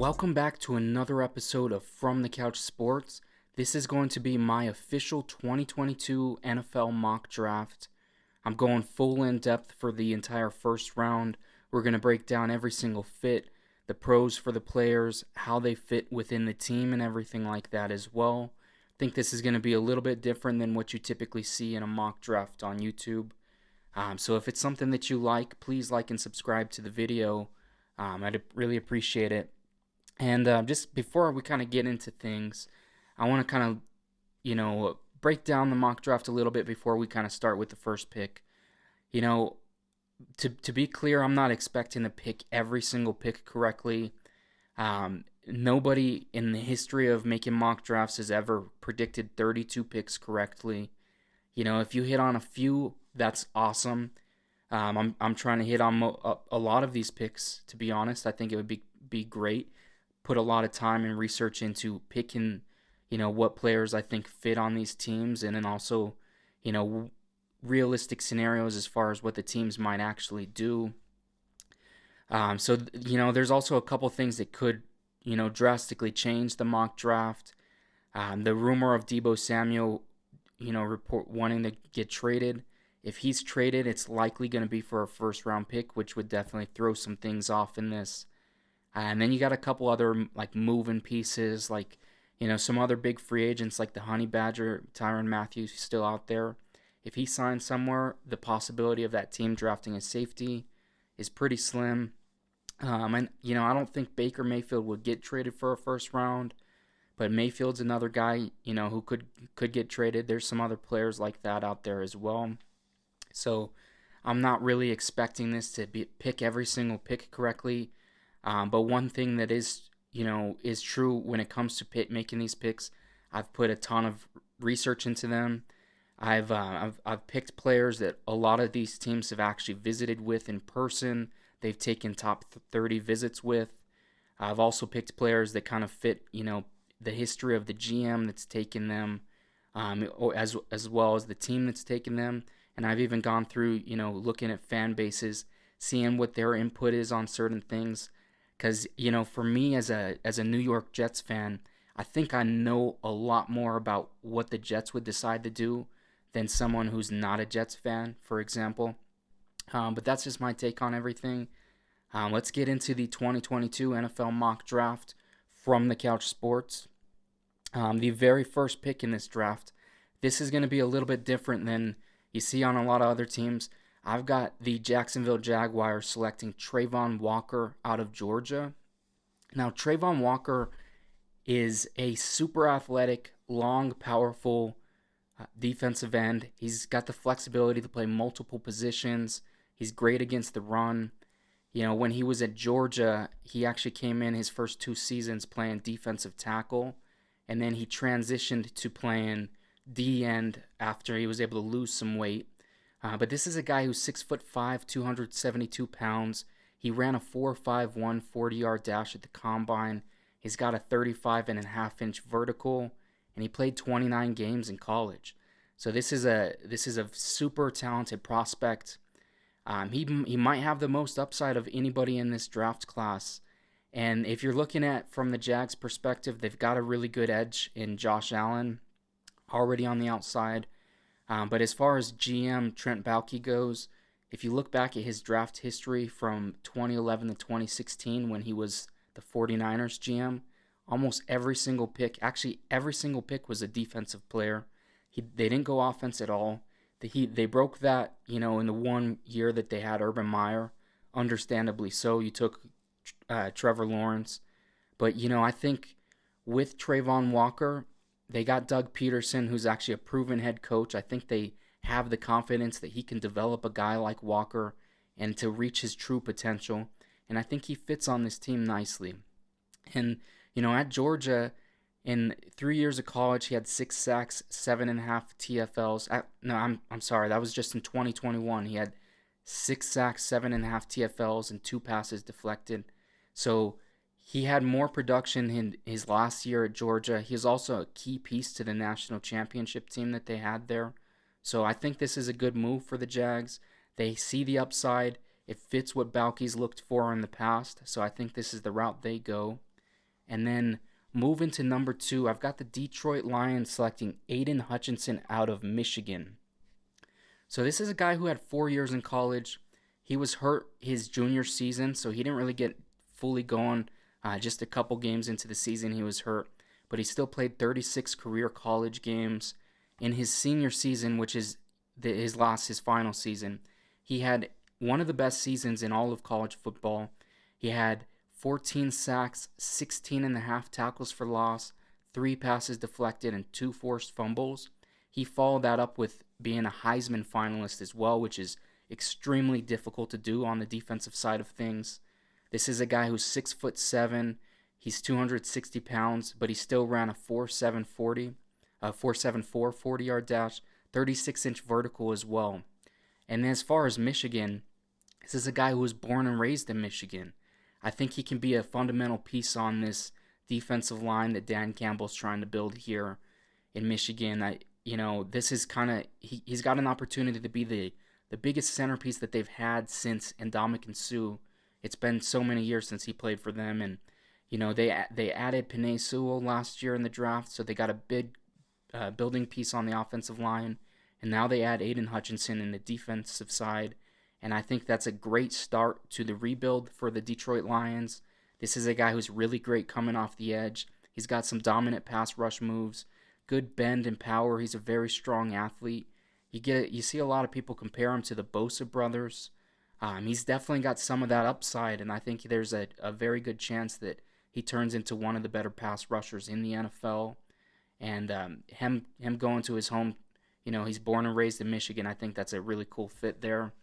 Welcome back to another episode of From the Couch Sports. This is going to be my official 2022 NFL mock draft. I'm going full in depth for the entire first round. We're going to break down every single fit, the pros for the players, how they fit within the team, and everything like that as well. I think this is going to be a little bit different than what you typically see in a mock draft on YouTube. So if it's something that you like, please like and subscribe to the video. I'd really appreciate it. And just before we kind of get into things, I want to kind of, break down the mock draft a little bit before we kind of start with the first pick. To be clear, I'm not expecting to pick every single pick correctly. Nobody in the history of making mock drafts has ever predicted 32 picks correctly. If you hit on a few, that's awesome. I'm trying to hit on a lot of these picks, to be honest. I think it would be great. Put a lot of time and research into picking, what players I think fit on these teams, and then also, realistic scenarios as far as what the teams might actually do. There's also a couple things that could, drastically change the mock draft. The rumor of Deebo Samuel, report wanting to get traded. If he's traded, it's likely going to be for a first round pick, which would definitely throw some things off in this. And then you got a couple other moving pieces, some other big free agents like the Honey Badger, Tyrann Mathieu, still out there. If he signs somewhere, the possibility of that team drafting a safety is pretty slim. I don't think Baker Mayfield would get traded for a first round, but Mayfield's another guy, who could get traded. There's some other players like that out there as well. So I'm not really expecting this to pick every single pick correctly. But one thing that is true when it comes to making these picks, I've put a ton of research into them. I've picked players that a lot of these teams have actually visited with in person. They've taken top 30 visits with. I've also picked players that kind of fit, the history of the GM that's taken them, as well as the team that's taken them. And I've even gone through, looking at fan bases, seeing what their input is on certain things. Because, for me as a New York Jets fan, I think I know a lot more about what the Jets would decide to do than someone who's not a Jets fan, for example. But that's just my take on everything. Let's get into the 2022 NFL mock draft from the Couch Sports. The very first pick in this draft, this is going to be a little bit different than you see on a lot of other teams. I've got the Jacksonville Jaguars selecting Travon Walker out of Georgia. Now, Travon Walker is a super athletic, long, powerful defensive end. He's got the flexibility to play multiple positions. He's great against the run. When he was at Georgia, he actually came in his first 2 seasons playing defensive tackle, and then he transitioned to playing D-end after he was able to lose some weight. But this is a guy who's 6'5", 272 pounds. He ran a 4.51 40-yard dash at the combine. He's got a 35.5-inch vertical, and he played 29 games in college. So this is a super talented prospect. He might have the most upside of anybody in this draft class. And if you're looking at from the Jags' perspective, they've got a really good edge in Josh Allen, already on the outside. But as far as GM Trent Baalke goes, if you look back at his draft history from 2011 to 2016 when he was the 49ers GM, almost every single pick was a defensive player. They didn't go offense at all. They broke that, in the 1 year that they had Urban Meyer, understandably so. You took Trevor Lawrence. But, I think with Travon Walker, they got Doug Peterson, who's actually a proven head coach. I think they have the confidence that he can develop a guy like Walker and to reach his true potential. And I think he fits on this team nicely. And, at Georgia, in 3 years of college, he had 6 sacks, 7.5 TFLs. I'm sorry, that was just in 2021. He had 6 sacks, 7.5 TFLs, and 2 passes deflected. So he had more production in his last year at Georgia. He is also a key piece to the national championship team that they had there. So I think this is a good move for the Jags. They see the upside. It fits what Baalke's looked for in the past. So I think this is the route they go. And then moving to number 2, I've got the Detroit Lions selecting Aiden Hutchinson out of Michigan. So this is a guy who had 4 years in college. He was hurt his junior season, so he didn't really get fully going. Just a couple games into the season, he was hurt. But he still played 36 career college games. In his senior season, which is his final season, he had one of the best seasons in all of college football. He had 14 sacks, 16 and a half tackles for loss, 3 passes deflected, and 2 forced fumbles. He followed that up with being a Heisman finalist as well, which is extremely difficult to do on the defensive side of things. This is a guy who's 6'7". He's 260 pounds, but he still ran a 4.7 4.74 40-yard dash, 36-inch vertical as well. And as far as Michigan, this is a guy who was born and raised in Michigan. I think he can be a fundamental piece on this defensive line that Dan Campbell's trying to build here in Michigan. This is kind of he's got an opportunity to be the biggest centerpiece that they've had since Ndamukong Suh. It's been so many years since he played for them, and they added Penei Sewell last year in the draft, so they got a big building piece on the offensive line, and now they add Aiden Hutchinson in the defensive side, and I think that's a great start to the rebuild for the Detroit Lions. This is a guy who's really great coming off the edge. He's got some dominant pass rush moves, good bend and power. He's a very strong athlete. You see a lot of people compare him to the Bosa brothers. He's definitely got some of that upside, and I think there's a very good chance that he turns into one of the better pass rushers in the NFL. And him going to his home, he's born and raised in Michigan. I think that's a really cool fit there.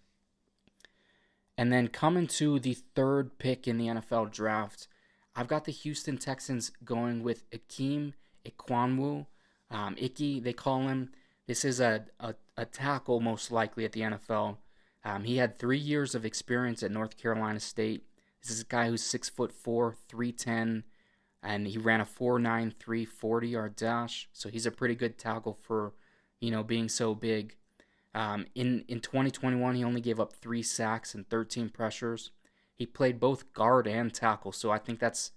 And then coming to the 3rd pick in the NFL draft, I've got the Houston Texans going with Ikem Ekwonu. Icky, they call him. This is a tackle most likely at the NFL. He had 3 years of experience at North Carolina State. This is a guy who's 6'4", 310, and he ran a 4.93 40-yard dash. So he's a pretty good tackle for, being so big. In 2021, he only gave up 3 sacks and 13 pressures. He played both guard and tackle, so I think that's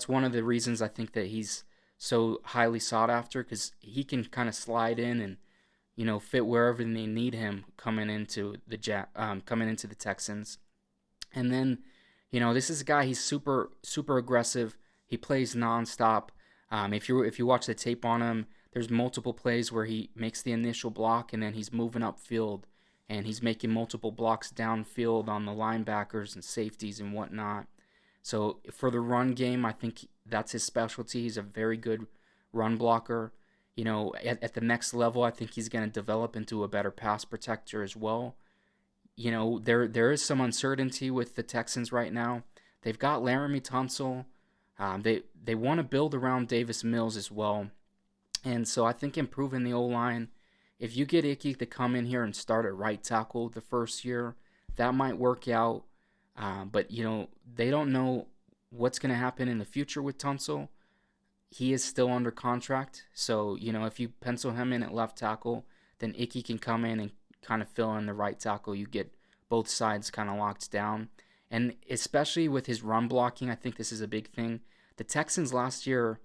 one of the reasons I think that he's so highly sought after, because he can kind of slide in and fit wherever they need him coming into the Texans. And then this is a guy, he's super aggressive. He plays nonstop. If you watch the tape on him, there's multiple plays where he makes the initial block and then he's moving upfield and he's making multiple blocks downfield on the linebackers and safeties and whatnot. So for the run game, I think that's his specialty. He's a very good run blocker. At the next level, I think he's going to develop into a better pass protector as well. There is some uncertainty with the Texans right now. They've got Laramie Tunsil. They want to build around Davis Mills as well. And so I think improving the O-line, if you get Icky to come in here and start at right tackle the first year, that might work out. But they don't know what's going to happen in the future with Tunsil. He is still under contract. So, if you pencil him in at left tackle, then Icky can come in and kind of fill in the right tackle. You get both sides kind of locked down. And especially with his run blocking, I think this is a big thing. The Texans last year,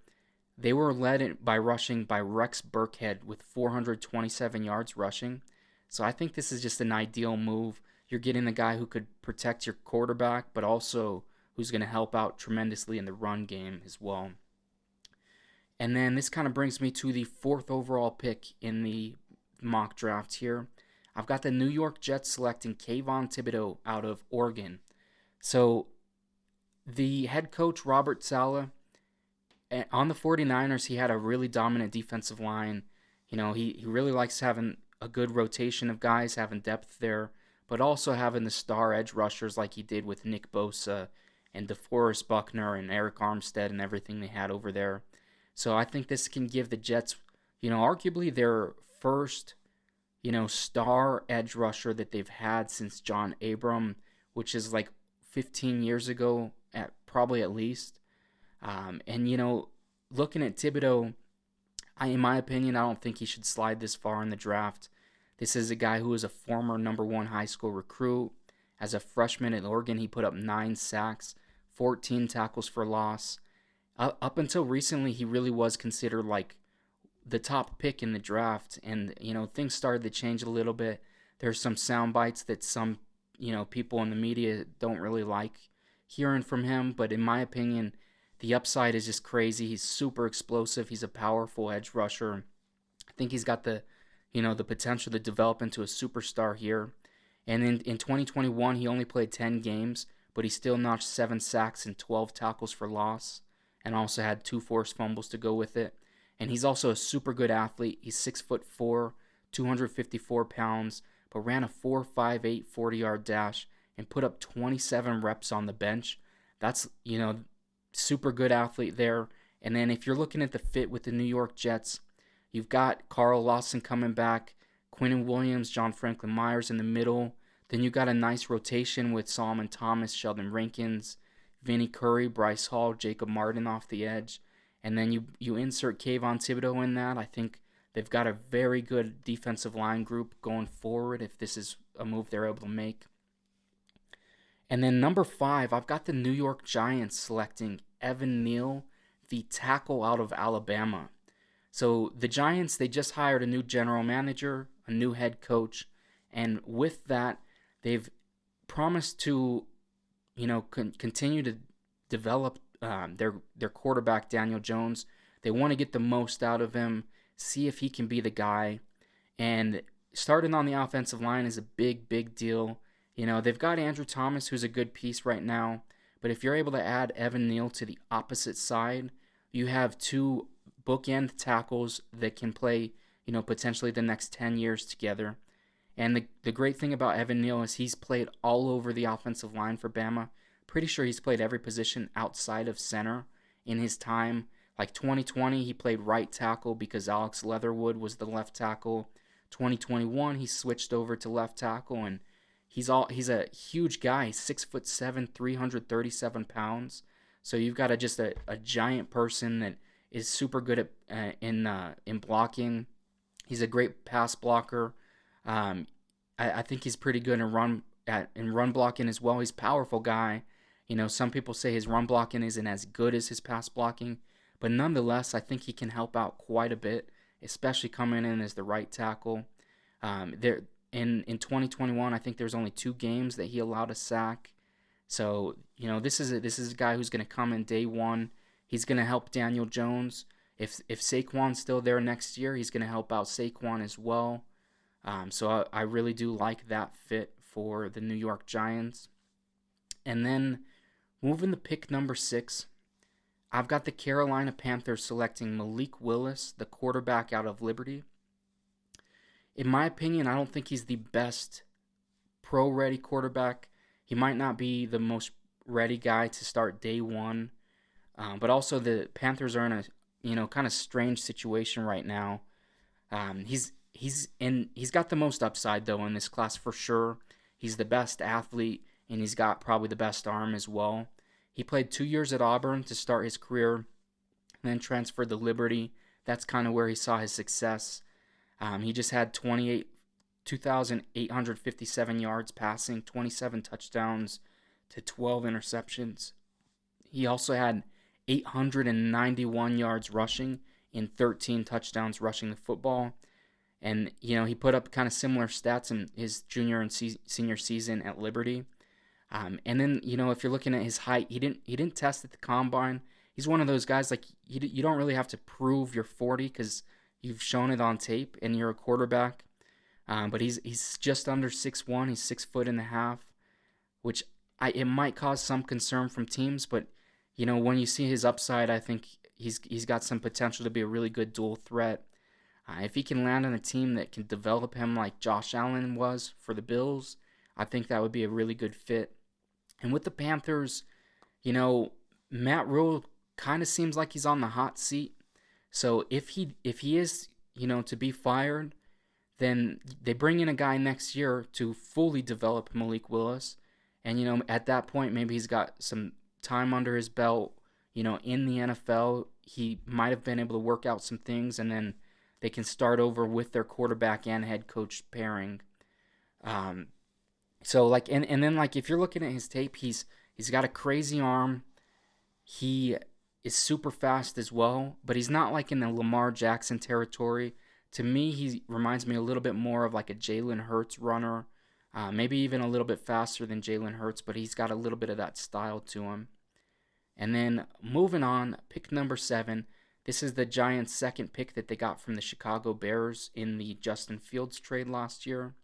they were led by rushing by Rex Burkhead with 427 yards rushing. So I think this is just an ideal move. You're getting the guy who could protect your quarterback, but also who's going to help out tremendously in the run game as well. And then this kind of brings me to the 4th overall pick in the mock draft here. I've got the New York Jets selecting Kayvon Thibodeau out of Oregon. So the head coach, Robert Saleh, on the 49ers, he had a really dominant defensive line. He really likes having a good rotation of guys, having depth there, but also having the star edge rushers like he did with Nick Bosa and DeForest Buckner and Eric Armstead and everything they had over there. So I think this can give the Jets, arguably their first, star edge rusher that they've had since John Abram, which is like 15 years ago, probably at least. And, looking at Thibodeau, in my opinion, I don't think he should slide this far in the draft. This is a guy who is a former number 1 high school recruit. As a freshman at Oregon, he put up 9 sacks, 14 tackles for loss. up until recently, he really was considered like the top pick in the draft, and things started to change a little bit. There's some sound bites that some people in the media don't really like hearing from him, but in my opinion, the upside is just crazy. He's super explosive. He's a powerful edge rusher. I think he's got the potential to develop into a superstar here. And in 2021, he only played 10 games, but he still notched 7 sacks and 12 tackles for loss, and also had 2 forced fumbles to go with it. And he's also a super good athlete. He's 6'4", 254 pounds, but ran a 4.58 40-yard dash and put up 27 reps on the bench. That's, super good athlete there. And then if you're looking at the fit with the New York Jets, you've got Carl Lawson coming back, Quinnen Williams, John Franklin Myers in the middle. Then you got a nice rotation with Solomon Thomas, Sheldon Rankins, Vinny Curry, Bryce Hall, Jacob Martin off the edge. And then you insert Kayvon Thibodeau in that. I think they've got a very good defensive line group going forward if this is a move they're able to make. And then number 5, I've got the New York Giants selecting Evan Neal, the tackle out of Alabama. So the Giants, they just hired a new general manager, a new head coach, and with that, they've promised to, continue to develop their quarterback, Daniel Jones. They want to get the most out of him, see if he can be the guy. And starting on the offensive line is a big, big deal. They've got Andrew Thomas, who's a good piece right now. But if you're able to add Evan Neal to the opposite side, you have 2 bookend tackles that can play, potentially the next 10 years together. And the great thing about Evan Neal is he's played all over the offensive line for Bama. Pretty sure he's played every position outside of center in his time. Like 2020, he played right tackle because Alex Leatherwood was the left tackle. 2021, he switched over to left tackle, and he's a huge guy, 6'7", 337 pounds. So you've got just a giant person that is super good at in blocking. He's a great pass blocker. I think he's pretty good in run blocking as well. He's a powerful guy. Some people say his run blocking isn't as good as his pass blocking, but nonetheless, I think he can help out quite a bit, especially coming in as the right tackle. In 2021, I think there's only 2 games that he allowed a sack. So, this is a guy who's going to come in day one. He's going to help Daniel Jones. If Saquon's still there next year, he's going to help out Saquon as well. So I really do like that fit for the New York Giants. And then moving to pick number 6, I've got the Carolina Panthers selecting Malik Willis, the quarterback out of Liberty. In my opinion, I don't think he's the best pro-ready quarterback. He might not be the most ready guy to start day one. But also the Panthers are in a kind of strange situation right now. He's got the most upside though in this class for sure. He's the best athlete, and he's got probably the best arm as well. He played 2 years at Auburn to start his career, and then transferred to Liberty. That's kind of where he saw his success. He just had 2,857 yards passing, 27 touchdowns to 12 interceptions. He also had 891 yards rushing and 13 touchdowns rushing the football. And, he put up kind of similar stats in his junior and senior season at Liberty. And then, if you're looking at his height, he didn't test at the combine. He's one of those guys, like, you don't really have to prove you're 40 because you've shown it on tape and you're a quarterback. But he's just under 6'1". He's 6'1.5", which it might cause some concern from teams. But, when you see his upside, I think he's got some potential to be a really good dual threat. If he can land on a team that can develop him like Josh Allen was for the Bills, I think that would be a really good fit. And with the Panthers, Matt Rule kind of seems like he's on the hot seat. So if he is, to be fired, then they bring in a guy next year to fully develop Malik Willis. And, at that point, maybe he's got some time under his belt, in the NFL. He might have been able to work out some things, and then they can start over with their quarterback and head coach pairing. So then if you're looking at his tape, he's got a crazy arm. He is super fast as well, but he's not like in the Lamar Jackson territory. To me, he reminds me a little bit more of like a Jalen Hurts runner, maybe even a little bit faster than Jalen Hurts, but he's got a little bit of that style to him. And then moving on, pick number 7. This is the Giants' second pick that they got from the Chicago Bears in the Justin Fields trade last year.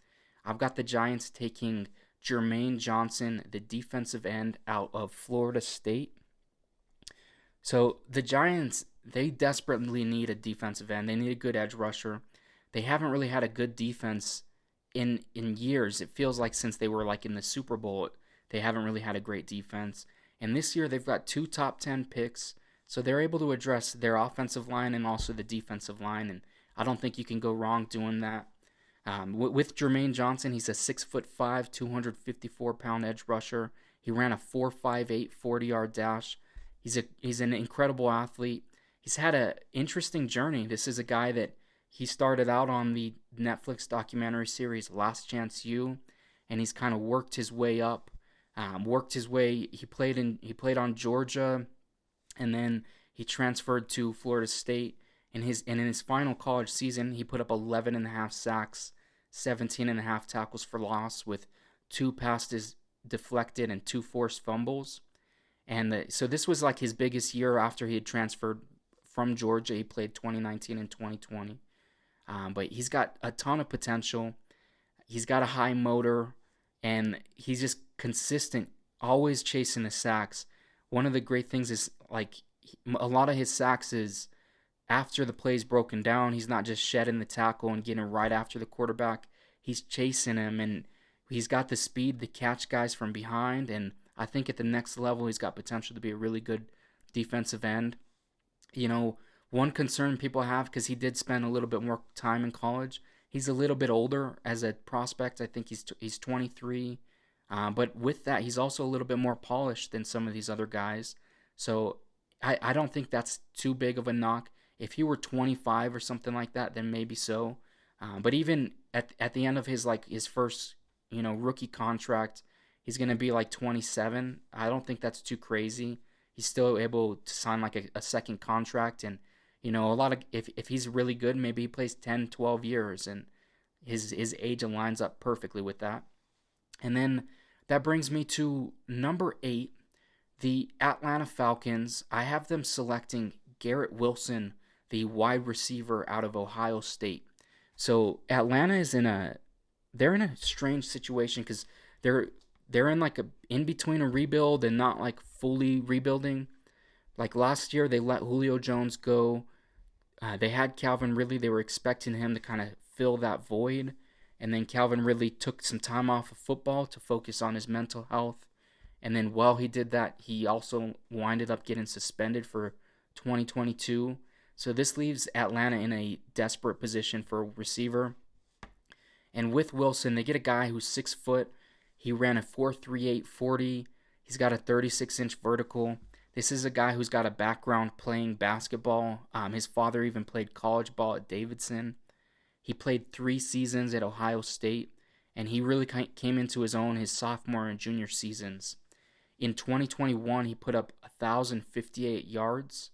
I've got the Giants taking Jermaine Johnson, the defensive end out of Florida State. So the Giants, they desperately need a defensive end. They need a good edge rusher. They haven't really had a good defense in years. It feels like since they were like in the Super Bowl, they haven't really had a great defense. And this year they've got 2 top 10 picks, so they're able to address their offensive line and also the defensive line. And I don't think you can go wrong doing that. With Jermaine Johnson, he's a 6'5", 254-pound edge rusher. He ran a 4.58 40-yard dash. He's an incredible athlete. He's had an interesting journey. This is a guy that he started out on the Netflix documentary series Last Chance U, and he's kind of worked his way up. He played on Georgia, and then he transferred to Florida State. In his final college season, he put up 11.5 sacks, 17.5 tackles for loss, with 2 passes deflected and 2 forced fumbles. And so this was like his biggest year after he had transferred from Georgia. He played 2019 and 2020. But he's got a ton of potential. He's got a high motor, and he's just consistent, always chasing the sacks. One of the great things is like a lot of his sacks is after the play's broken down. He's not just shedding the tackle and getting right after the quarterback. He's chasing him, and he's got the speed to catch guys from behind. And I think at the next level, he's got potential to be a really good defensive end. You know, one concern people have, because he did spend a little bit more time in college, he's a little bit older as a prospect. I think he's 23. But with that, he's also a little bit more polished than some of these other guys. So I don't think that's too big of a knock. If he were 25 or something like that, then maybe so. But even at the end of his first rookie contract, he's going to be like 27. I don't think that's too crazy. He's still able to sign like a second contract. And, a lot of, if he's really good, maybe he plays 10, 12 years. And his age aligns up perfectly with that. And then that brings me to number 8, the Atlanta Falcons. I have them selecting Garrett Wilson, the wide receiver out of Ohio State. So Atlanta is they're in a strange situation because they're in like in between a rebuild and not like fully rebuilding. Like last year, they let Julio Jones go. They had Calvin Ridley. They were expecting him to kind of fill that void. And then Calvin Ridley took some time off of football to focus on his mental health. And then while he did that, he also winded up getting suspended for 2022. So this leaves Atlanta in a desperate position for a receiver. And with Wilson, they get a guy who's 6 foot. He ran a 4.38 40. He's got a 36-inch vertical. This is a guy who's got a background playing basketball. His father even played college ball at Davidson. He played 3 seasons at Ohio State, and he really came into his own his sophomore and junior seasons. In 2021, he put up 1,058 yards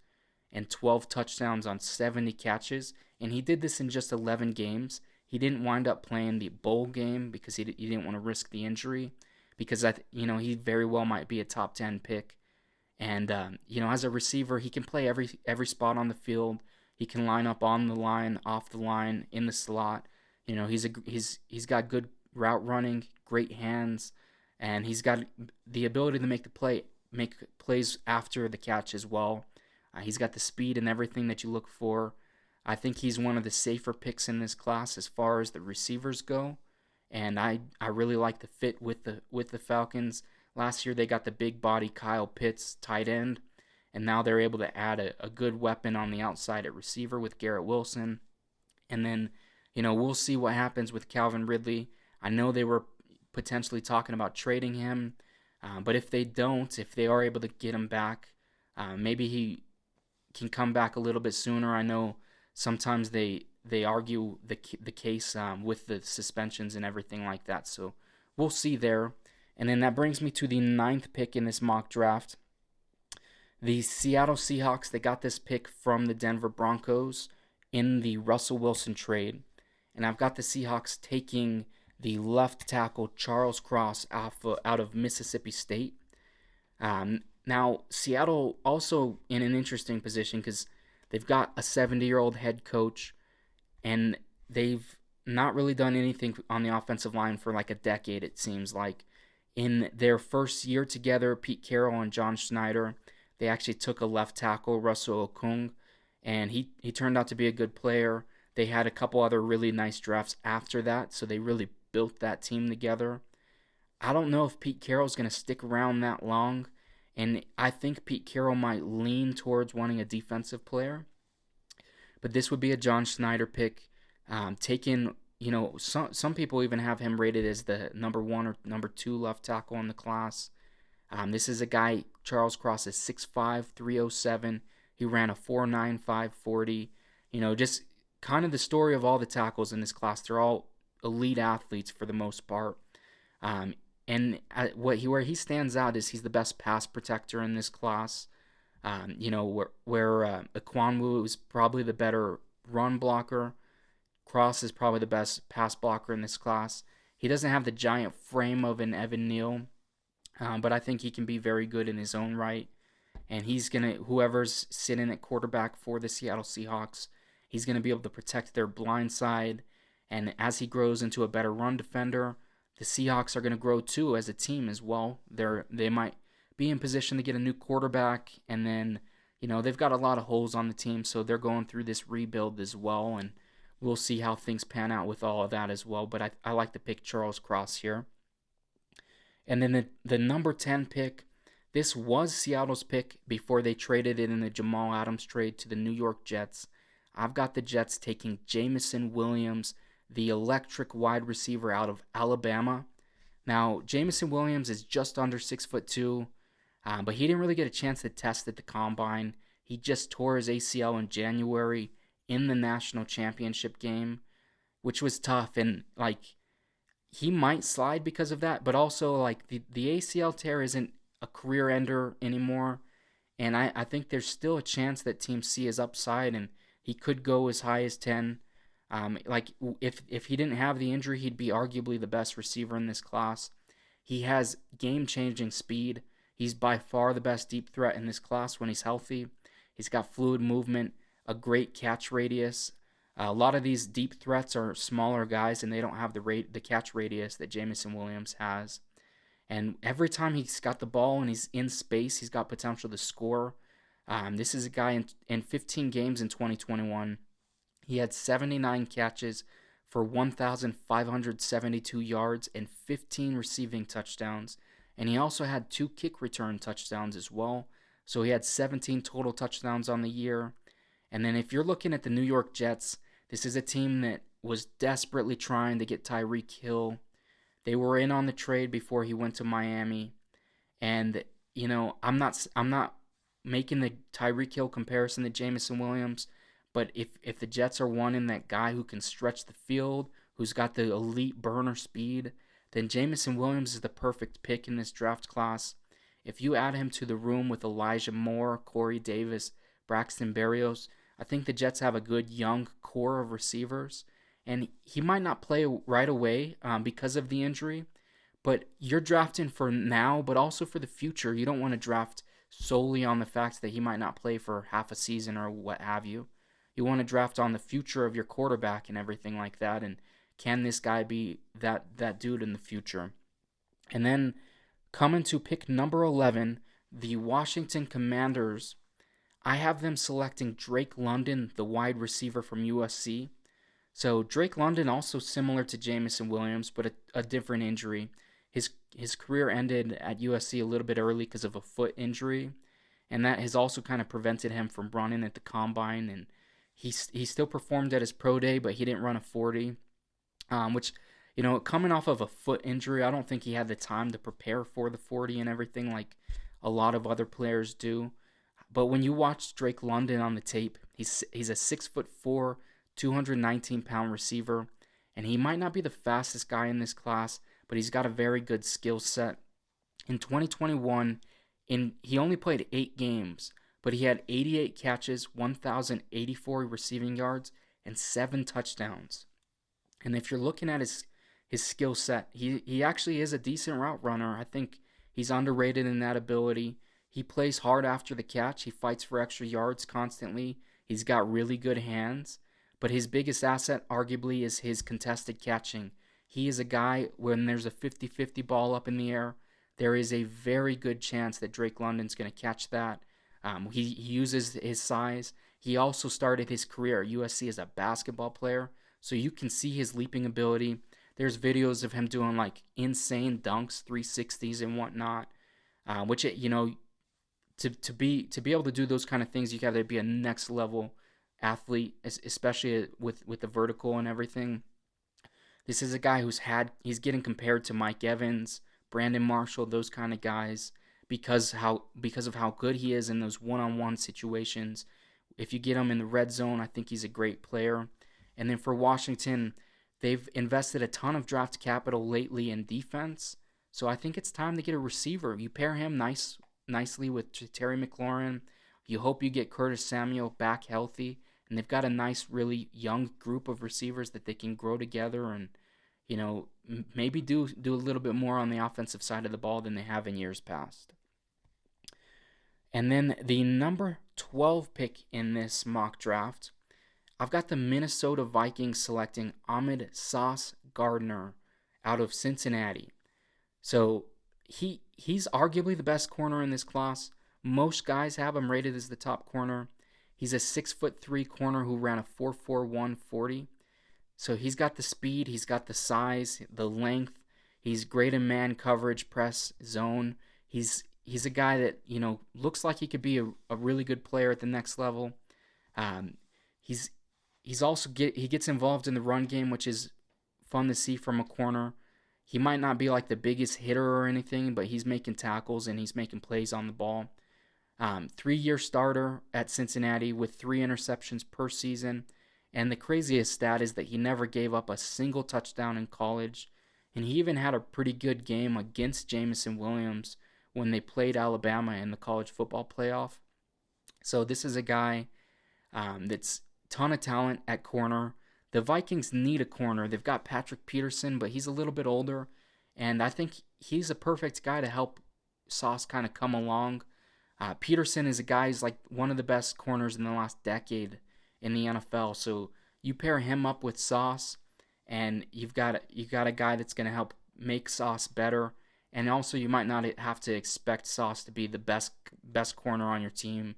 and 12 touchdowns on 70 catches, and he did this in just 11 games. He didn't wind up playing the bowl game because he didn't want to risk the injury, because he very well might be a top 10 pick. And as a receiver, he can play every spot on the field. He can line up on the line, off the line, in the slot. He's got good route running, great hands, and he's got the ability to make plays after the catch as well. He's got the speed and everything that you look for. I think he's one of the safer picks in this class as far as the receivers go, and I really like the fit with the Falcons. Last year they got the big body Kyle Pitts, tight end, and now they're able to add a good weapon on the outside at receiver with Garrett Wilson. And then, we'll see what happens with Calvin Ridley. I know they were potentially talking about trading him, but if they are able to get him back, maybe he can come back a little bit sooner. I know sometimes they argue the case with the suspensions and everything like that, so we'll see there. And then that brings me to the 9th pick in this mock draft. The Seattle Seahawks, they got this pick from the Denver Broncos in the Russell Wilson trade. And I've got the Seahawks taking the left tackle Charles Cross out of Mississippi State. Now, Seattle also in an interesting position because they've got a 70-year-old head coach, and they've not really done anything on the offensive line for like a decade, it seems like. In their first year together, Pete Carroll and John Schneider, they actually took a left tackle, Russell Okung, and he turned out to be a good player. They had a couple other really nice drafts after that, so they really built that team together. I don't know if Pete Carroll's going to stick around that long, and I think Pete Carroll might lean towards wanting a defensive player. But this would be a John Schneider pick, taken. Some people even have him rated as the number 1 or number 2 left tackle in the class. This is a guy, Charles Cross is 6'5", 307. He ran a 4.95 40. Just kind of the story of all the tackles in this class. They're all elite athletes for the most part. Where he stands out is he's the best pass protector in this class. Where Ekwonu is probably the better run blocker. Cross is probably the best pass blocker in this class. He doesn't have the giant frame of an Evan Neal, but I think he can be very good in his own right. And whoever's sitting at quarterback for the Seattle Seahawks, he's going to be able to protect their blind side. And as he grows into a better run defender, the Seahawks are going to grow too as a team as well. They might be in position to get a new quarterback, and then they've got a lot of holes on the team, so they're going through this rebuild as well, and we'll see how things pan out with all of that as well. But I like to pick Charles Cross here. And then the number 10 pick, this was Seattle's pick before they traded it in the Jamal Adams trade to the New York Jets. I've got the Jets taking Jameson Williams, the electric wide receiver out of Alabama. Now, Jameson Williams is just under 6'2", but he didn't really get a chance to test at the combine. He just tore his ACL in January in the national championship game, which was tough. And he might slide because of that, but also the ACL tear isn't a career ender anymore. And I think there's still a chance that Team C is upside, and he could go as high as 10. If he didn't have the injury, he'd be arguably the best receiver in this class. He has game-changing speed. He's by far the best deep threat in this class when he's healthy. He's got fluid movement, a great catch radius. A lot of these deep threats are smaller guys, and they don't have the catch radius that Jameson Williams has. And every time he's got the ball and he's in space, he's got potential to score. This is a guy in 15 games in 2021. He had 79 catches for 1,572 yards and 15 receiving touchdowns. And he also had 2 kick return touchdowns as well. So he had 17 total touchdowns on the year. And then if you're looking at the New York Jets, this is a team that was desperately trying to get Tyreek Hill. They were in on the trade before he went to Miami. And, I'm not making the Tyreek Hill comparison to Jameson Williams. But if the Jets are wanting that guy who can stretch the field, who's got the elite burner speed, then Jameson Williams is the perfect pick in this draft class. If you add him to the room with Elijah Moore, Corey Davis, Braxton Berrios, I think the Jets have a good young core of receivers. And he might not play right away because of the injury, but you're drafting for now, but also for the future. You don't want to draft solely on the fact that he might not play for half a season or what have you. You want to draft on the future of your quarterback and everything like that, and can this guy be that dude in the future? And then coming to pick number 11, the Washington Commanders. I have them selecting Drake London, the wide receiver from USC. So Drake London, also similar to Jameson Williams, but a different injury. His career ended at USC a little bit early because of a foot injury, and that has also kind of prevented him from running at the combine. And he still performed at his pro day, but he didn't run a 40, which, coming off of a foot injury, I don't think he had the time to prepare for the 40 and everything like a lot of other players do. But when you watch Drake London on the tape, he's a 6'4", 219-pound receiver, and he might not be the fastest guy in this class, but he's got a very good skill set. In 2021, he only played 8 games, but he had 88 catches, 1,084 receiving yards, and 7 touchdowns. And if you're looking at his skill set, he actually is a decent route runner. I think he's underrated in that ability. He plays hard after the catch. He fights for extra yards constantly. He's got really good hands. But his biggest asset, arguably, is his contested catching. He is a guy, when there's a 50-50 ball up in the air, there is a very good chance that Drake London's going to catch that. He uses his size. He also started his career at USC as a basketball player, so you can see his leaping ability. There's videos of him doing like insane dunks, 360s and whatnot, which to be able to do those kind of things, you got to be a next level athlete, especially with the vertical and everything. This is a guy he's getting compared to Mike Evans, Brandon Marshall, those kind of guys because of how good he is in those one-on-one situations. If you get him in the red zone, I think he's a great player. And then for Washington, they've invested a ton of draft capital lately in defense. So I think it's time to get a receiver. You pair him nicely with Terry McLaurin. You hope you get Curtis Samuel back healthy. And they've got a nice, really young group of receivers that they can grow together and, maybe do a little bit more on the offensive side of the ball than they have in years past. And then the number 12 pick in this mock draft, I've got the Minnesota Vikings selecting Ahmed Sauce Gardner out of Cincinnati. So he's arguably the best corner in this class. Most guys have him rated as the top corner. He's a 6'3" corner who ran a 4.41 40. So he's got the speed, he's got the size, the length. He's great in man coverage, press, zone. He's a guy that looks like he could be a really good player at the next level. He's also he gets involved in the run game, which is fun to see from a corner. He might not be like the biggest hitter or anything, but he's making tackles and he's making plays on the ball. 3-year starter at Cincinnati with 3 interceptions per season. And the craziest stat is that he never gave up a single touchdown in college. And he even had a pretty good game against Jameson Williams when they played Alabama in the college football playoff. So this is a guy that's ton of talent at corner. The Vikings need a corner. They've got Patrick Peterson, but he's a little bit older. And I think he's a perfect guy to help Sauce kind of come along. Peterson is a guy who's like one of the best corners in the last decade in the NFL. So you pair him up with Sauce, and you've got a guy that's going to help make Sauce better. And also, you might not have to expect Sauce to be the best corner on your team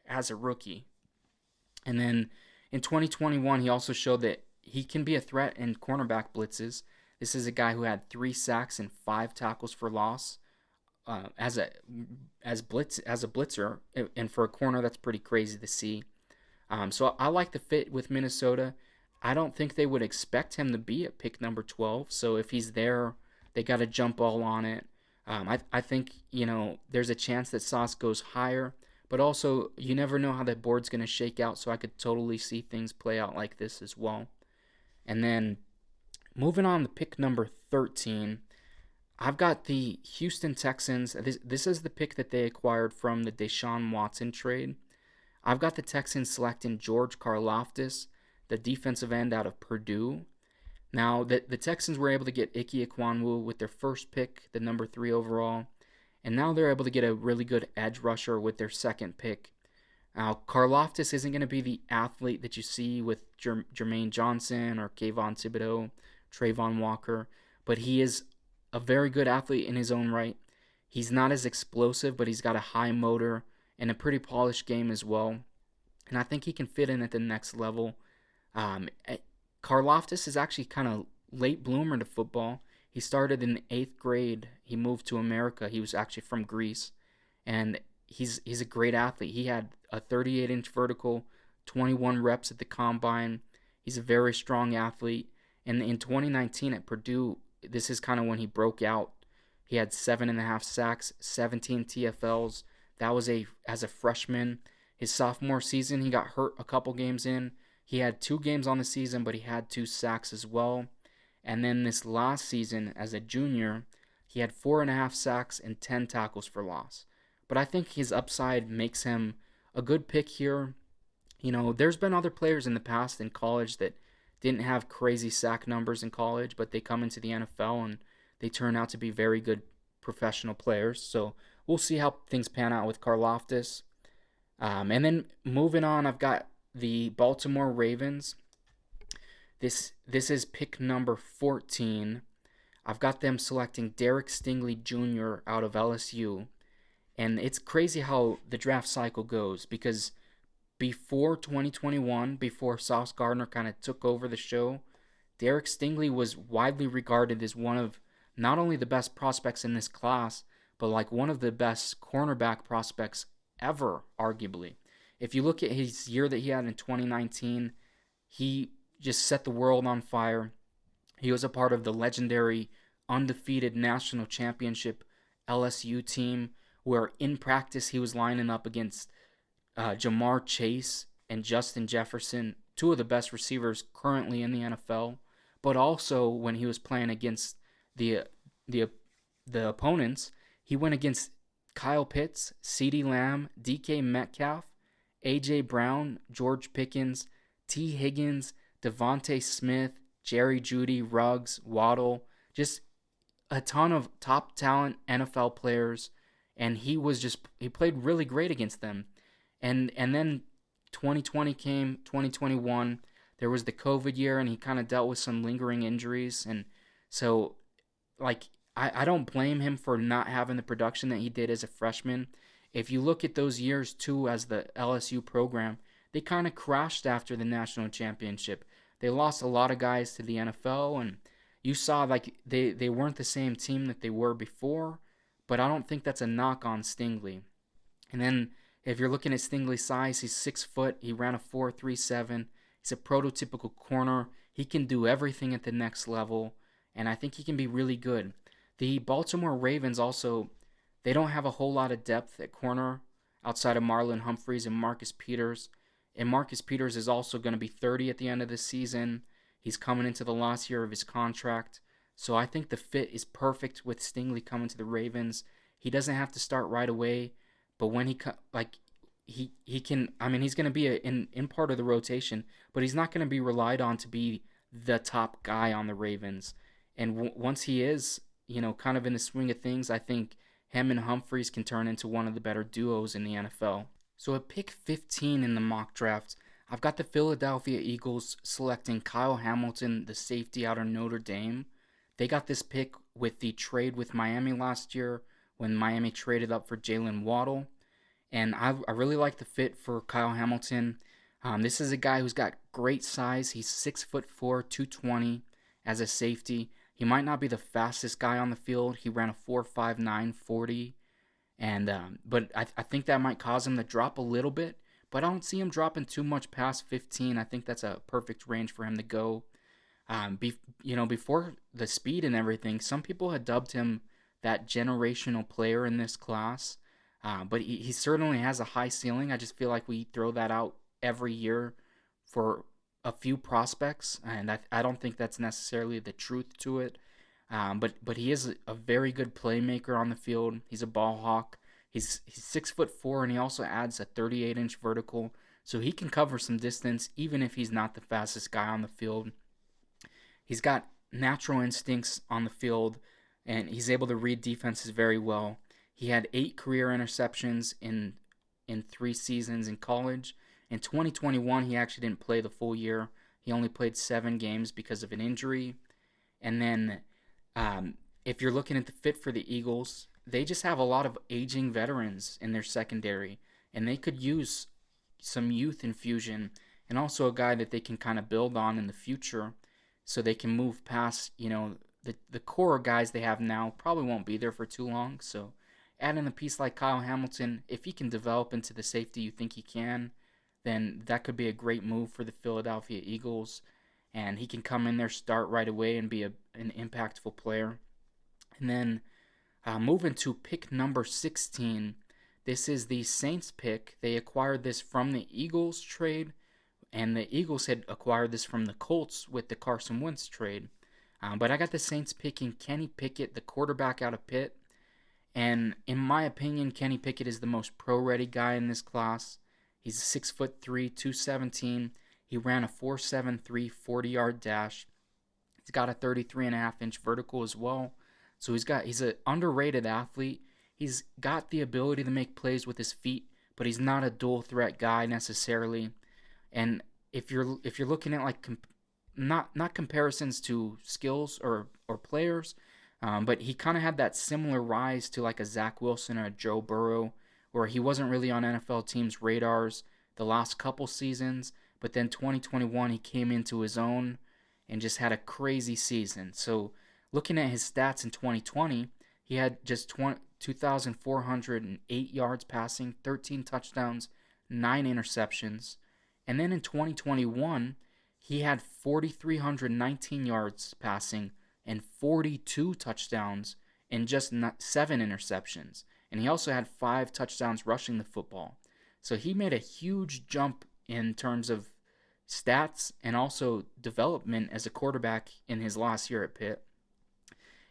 as a rookie. And then in 2021, he also showed that he can be a threat in cornerback blitzes. This is a guy who had 3 sacks and 5 tackles for loss as a blitzer, and for a corner, that's pretty crazy to see. So I like the fit with Minnesota. I don't think they would expect him to be at pick number 12. So if he's there, they got to jump all on it. I think there's a chance that Sauce goes higher, but also you never know how that board's going to shake out. So I could totally see things play out like this as well. And then moving on to pick number 13. I've got the Houston Texans. This is the pick that they acquired from the Deshaun Watson trade. I've got the Texans selecting George Karlaftis, the defensive end out of Purdue. Now, the Texans were able to get Ike Ekwonu with their first pick, the number 3 overall, and now they're able to get a really good edge rusher with their second pick. Now, Karlaftis isn't going to be the athlete that you see with Jermaine Johnson or Kayvon Thibodeau, Trayvon Walker, but he is a very good athlete in his own right. He's not as explosive, but he's got a high motor and a pretty polished game as well. And I think he can fit in at the next level. Karlaftis is actually kind of late bloomer to football. He started in the 8th grade. He moved to America. He was actually from Greece. And he's a great athlete. He had a 38-inch vertical, 21 reps at the combine. He's a very strong athlete. And in 2019 at Purdue, this is kind of when he broke out. He had 7.5 sacks, 17 TFLs. That was as a freshman. His sophomore season, he got hurt a couple games in. He had 2 games on the season, but he had 2 sacks as well. And then this last season, as a junior, he had 4.5 sacks and 10 tackles for loss. but I think his upside makes him a good pick here. There's been other players in the past in college that didn't have crazy sack numbers in college, but they come into the NFL and they turn out to be very good professional players. So we'll see how things pan out with Karlaftis. And then moving on, I've got the Baltimore Ravens. This is pick number 14. I've got them selecting Derek Stingley Jr. out of LSU. And it's crazy how the draft cycle goes, because before 2021, before Sauce Gardner kind of took over the show, Derek Stingley was widely regarded as one of not only the best prospects in this class, but like one of the best cornerback prospects ever, arguably. If you look at his year that he had in 2019, he just set the world on fire. He was a part of the legendary undefeated national championship LSU team, where in practice he was lining up against Jamar Chase and Justin Jefferson, two of the best receivers currently in the NFL. But also when he was playing against the opponents, he went against Kyle Pitts, CeeDee Lamb, DK Metcalf, A.J. Brown, George Pickens, T. Higgins, Devontae Smith, Jerry Jeudy, Ruggs, Waddle, just a ton of top talent NFL players, and he played really great against them. And then 2020 came, 2021, there was the COVID year, and he kind of dealt with some lingering injuries, and so I don't blame him for not having the production that he did as a freshman. If you look at those years too as the LSU program, they kind of crashed after the national championship. They lost a lot of guys to the NFL, and you saw they weren't the same team that they were before, but I don't think that's a knock on Stingley. And then if you're looking at Stingley's size, he's 6 foot, he ran a 4.37, he's a prototypical corner, he can do everything at the next level, and I think he can be really good. The Baltimore Ravens also, they don't have a whole lot of depth at corner outside of Marlon Humphreys and Marcus Peters. And Marcus Peters is also going to be 30 at the end of the season. He's coming into the last year of his contract. So I think the fit is perfect with Stingley coming to the Ravens. He doesn't have to start right away, but when he can, he's going to be in part of the rotation, but he's not going to be relied on to be the top guy on the Ravens. And once he is, kind of in the swing of things, I think him and Humphreys can turn into one of the better duos in the NFL. So at pick 15 in the mock draft, I've got the Philadelphia Eagles selecting Kyle Hamilton, the safety out of Notre Dame. They got this pick with the trade with Miami last year when Miami traded up for Jalen Waddle. And I really like the fit for Kyle Hamilton. This is a guy who's got great size. He's 6'4", 220 as a safety. He might not be the fastest guy on the field. He ran a 4.59 40, but I think that might cause him to drop a little bit. But I don't see him dropping too much past 15. I think that's a perfect range for him to go. Before the speed and everything, some people had dubbed him that generational player in this class. But he certainly has a high ceiling. I just feel like we throw that out every year for a few prospects, and I don't think that's necessarily the truth to it. But he is a very good playmaker on the field. He's a ball hawk. He's 6'4", and he also adds a 38-inch vertical, so he can cover some distance even if he's not the fastest guy on the field. He's got natural instincts on the field, and he's able to read defenses very well. He had 8 career interceptions in 3 seasons in college. In 2021, he actually didn't play the full year. He only played 7 games because of an injury. And then if you're looking at the fit for the Eagles, they just have a lot of aging veterans in their secondary, and they could use some youth infusion and also a guy that they can kind of build on in the future so they can move past, the core guys they have now probably won't be there for too long. So adding a piece like Kyle Hamilton, if he can develop into the safety you think he can, then that could be a great move for the Philadelphia Eagles. And he can come in there, start right away, and be an impactful player. And then moving to pick number 16, this is the Saints pick. They acquired this from the Eagles trade, and the Eagles had acquired this from the Colts with the Carson Wentz trade. But I got the Saints picking Kenny Pickett, the quarterback out of Pitt. And in my opinion, Kenny Pickett is the most pro-ready guy in this class. He's 6'3", 217. He ran a 4.73 40-yard dash. He's got a 33.5-inch vertical as well. So he's an underrated athlete. He's got the ability to make plays with his feet, but he's not a dual threat guy necessarily. And if you're looking at like not comparisons to skills or players, but he kind of had that similar rise to like a Zach Wilson or a Joe Burrow, where he wasn't really on NFL teams' radars the last couple seasons, but then 2021 he came into his own and just had a crazy season. So looking at his stats in 2020, he had just 2,408 yards passing, 13 touchdowns, 9 interceptions. And then in 2021, he had 4,319 yards passing and 42 touchdowns and just 7 interceptions. And he also had 5 touchdowns rushing the football. So he made a huge jump in terms of stats and also development as a quarterback in his last year at Pitt.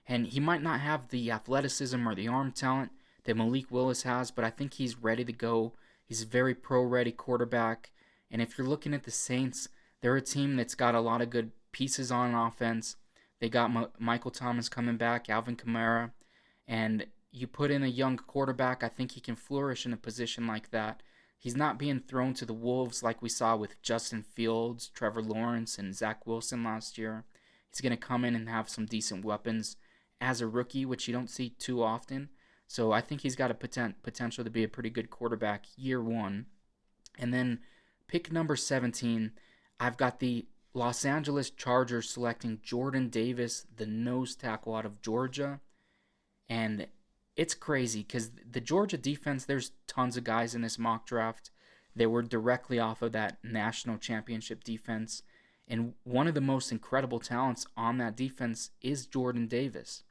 And he might not have the athleticism or the arm talent that Malik Willis has, but I think he's ready to go. He's a very pro-ready quarterback. And if you're looking at the Saints, they're a team that's got a lot of good pieces on offense. They got Michael Thomas coming back, Alvin Kamara. And you put in a young quarterback, I think he can flourish in a position like that. He's not being thrown to the wolves like we saw with Justin Fields, Trevor Lawrence, and Zach Wilson last year. He's going to come in and have some decent weapons as a rookie, which you don't see too often. So I think he's got a potential to be a pretty good quarterback year one. And then pick number 17, I've got the Los Angeles Chargers selecting Jordan Davis, the nose tackle out of Georgia. And it's crazy because the Georgia defense, there's tons of guys in this mock draft that were directly off of that national championship defense. And one of the most incredible talents on that defense is Jordan Davis.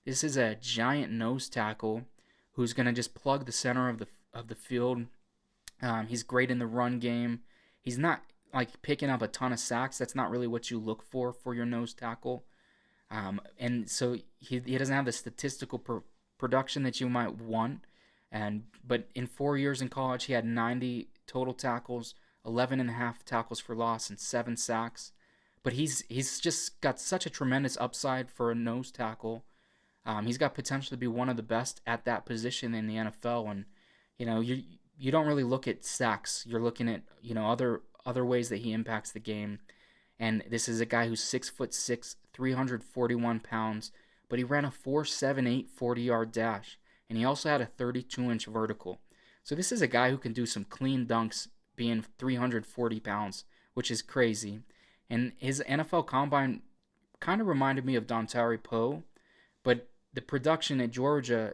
This is a giant nose tackle who's going to just plug the center of the field. He's great in the run game. He's not like picking up a ton of sacks. That's not really what you look for your nose tackle. And so he doesn't have the statistical production that you might want. But in 4 years in college, he had 90 total tackles, 11.5 tackles for loss, and 7 sacks. But he's just got such a tremendous upside for a nose tackle. He's got potential to be one of the best at that position in the NFL. And you don't really look at sacks. You're looking at other ways that he impacts the game. And this is a guy who's 6'6", 341 pounds, but he ran a 4.78 40-yard dash, and he also had a 32-inch vertical. So this is a guy who can do some clean dunks being 340 pounds, which is crazy. And his NFL Combine kind of reminded me of Dontari Poe, but the production at Georgia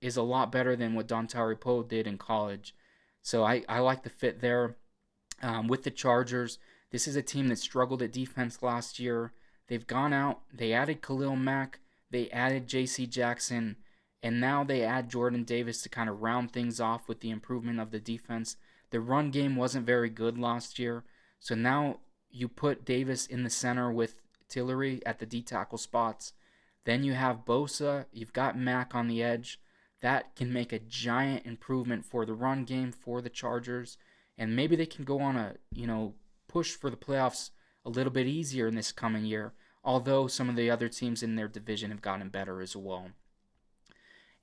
is a lot better than what Dontari Poe did in college. So I like the fit there. With the Chargers, this is a team that struggled at defense last year. They've gone out, they added Khalil Mack, they added J.C. Jackson, and now they add Jordan Davis to kind of round things off with the improvement of the defense. The run game wasn't very good last year, so now you put Davis in the center with Tillery at the D-tackle spots. Then you have Bosa, you've got Mack on the edge. That can make a giant improvement for the run game for the Chargers, and maybe they can go on a push for the playoffs a little bit easier in this coming year, although some of the other teams in their division have gotten better as well.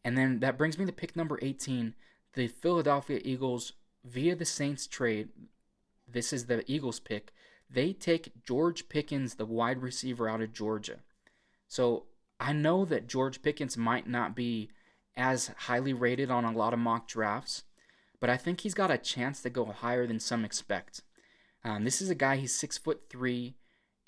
And then that brings me to pick number 18, the Philadelphia Eagles, via the Saints trade. This is the Eagles pick. They take George Pickens, the wide receiver out of Georgia. So I know that George Pickens might not be as highly rated on a lot of mock drafts, but I think he's got a chance to go higher than some expect. This is a guy, he's 6'3",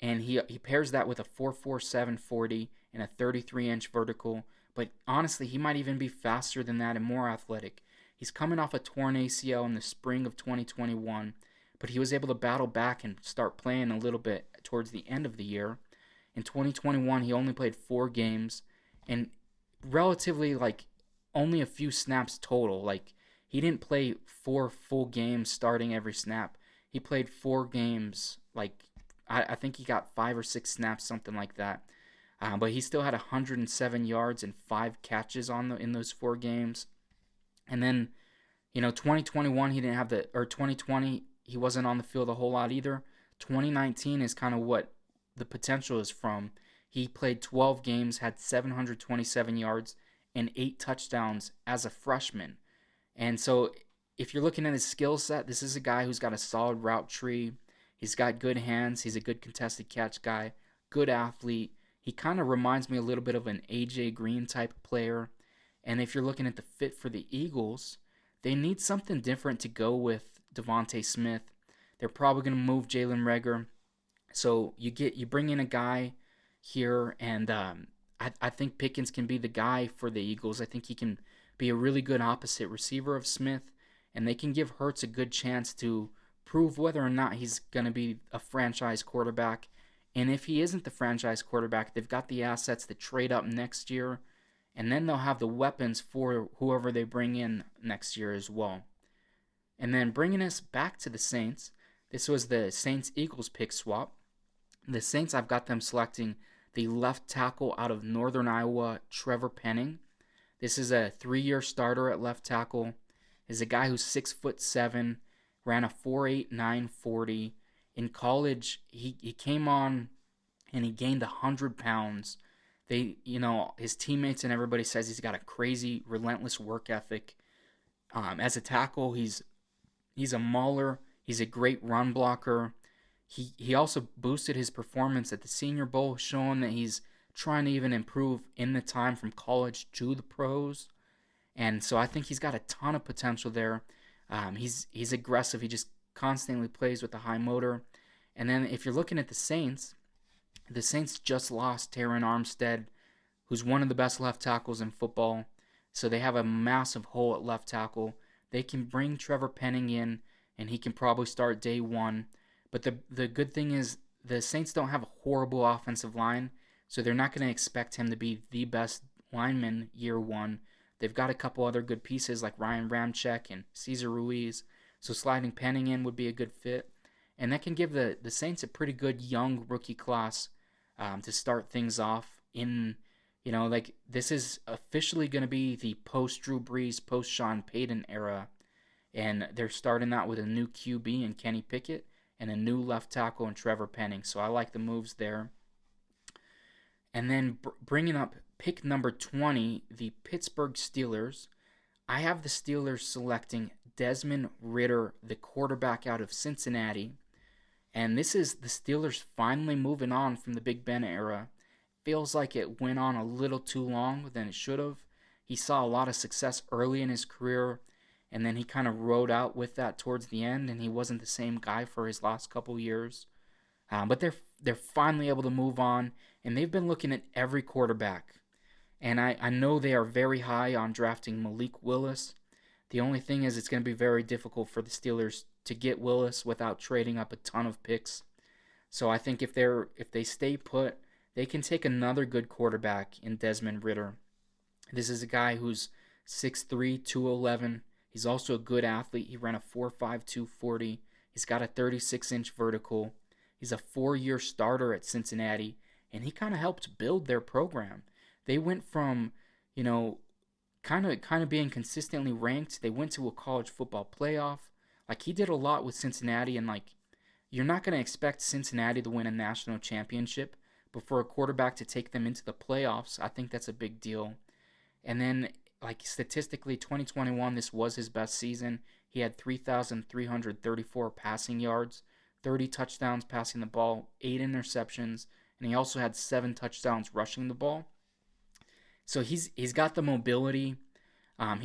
and he pairs that with a 4.47 40 and a 33-inch vertical. But honestly, he might even be faster than that and more athletic. He's coming off a torn ACL in the spring of 2021, but he was able to battle back and start playing a little bit towards the end of the year. In 2021, he only played 4 games, and relatively only a few snaps total. He didn't play 4 full games starting every snap. He played 4 games, I think he got 5 or 6 snaps, something like that. But he still had 107 yards and 5 catches in those 4 games. And then, 2021 he didn't have or 2020 he wasn't on the field a whole lot either. 2019 is kind of what the potential is from. He played 12 games, had 727 yards and 8 touchdowns as a freshman. And so if you're looking at his skill set, this is a guy who's got a solid route tree. He's got good hands. He's a good contested catch guy, good athlete. He kind of reminds me a little bit of an A.J. Green type of player. And if you're looking at the fit for the Eagles, they need something different to go with Devontae Smith. They're probably going to move Jalen Reagor. So you bring in a guy here, and I think Pickens can be the guy for the Eagles. I think he can be a really good opposite receiver of Smith, and they can give Hurts a good chance to prove whether or not he's going to be a franchise quarterback. And if he isn't the franchise quarterback, they've got the assets to trade up next year, and then they'll have the weapons for whoever they bring in next year as well. And then bringing us back to the Saints, this was the Saints-Eagles pick swap. The Saints, I've got them selecting the left tackle out of Northern Iowa, Trevor Penning. This is a 3-year starter at left tackle. Is a guy who's 6'7", ran a 4.8 940. In college, he came on and he gained 100 pounds. His teammates and everybody says he's got a crazy, relentless work ethic. As a tackle, he's a mauler. He's a great run blocker. He also boosted his performance at the Senior Bowl, showing that he's trying to even improve in the time from college to the pros. And so I think he's got a ton of potential there. He's aggressive. He just constantly plays with a high motor. And then if you're looking at the Saints just lost Terron Armstead, who's one of the best left tackles in football. So they have a massive hole at left tackle. They can bring Trevor Penning in, and he can probably start day one. But the good thing is the Saints don't have a horrible offensive line, so they're not going to expect him to be the best lineman year one. They've got a couple other good pieces like Ryan Ramczyk and Cesar Ruiz, so sliding Penning in would be a good fit. And that can give the Saints a pretty good young rookie class to start things off in, this is officially going to be the post-Drew Brees, post-Sean Payton era. And they're starting out with a new QB in Kenny Pickett and a new left tackle in Trevor Penning. So I like the moves there. And then bringing up pick number 20, the Pittsburgh Steelers. I have the Steelers selecting Desmond Ridder, the quarterback out of Cincinnati. And this is the Steelers finally moving on from the Big Ben era. Feels like it went on a little too long than it should have. He saw a lot of success early in his career, and then he kind of rode out with that towards the end, and he wasn't the same guy for his last couple years. But they're finally able to move on, and they've been looking at every quarterback. And I know they are very high on drafting Malik Willis. The only thing is it's going to be very difficult for the Steelers to get Willis without trading up a ton of picks. So I think if they stay put, they can take another good quarterback in Desmond Ridder. This is a guy who's 6'3", 211. He's also a good athlete. He ran a 4.5 240. He's got a 36-inch vertical. He's a 4-year starter at Cincinnati, and he kind of helped build their program. They went from, kind of being consistently ranked. They went to a college football playoff. Like, he did a lot with Cincinnati, and you're not going to expect Cincinnati to win a national championship, but for a quarterback to take them into the playoffs, I think that's a big deal. And then, statistically, 2021, this was his best season. He had 3,334 passing yards, 30 touchdowns passing the ball, 8 interceptions, and he also had 7 touchdowns rushing the ball. So he's got the mobility. I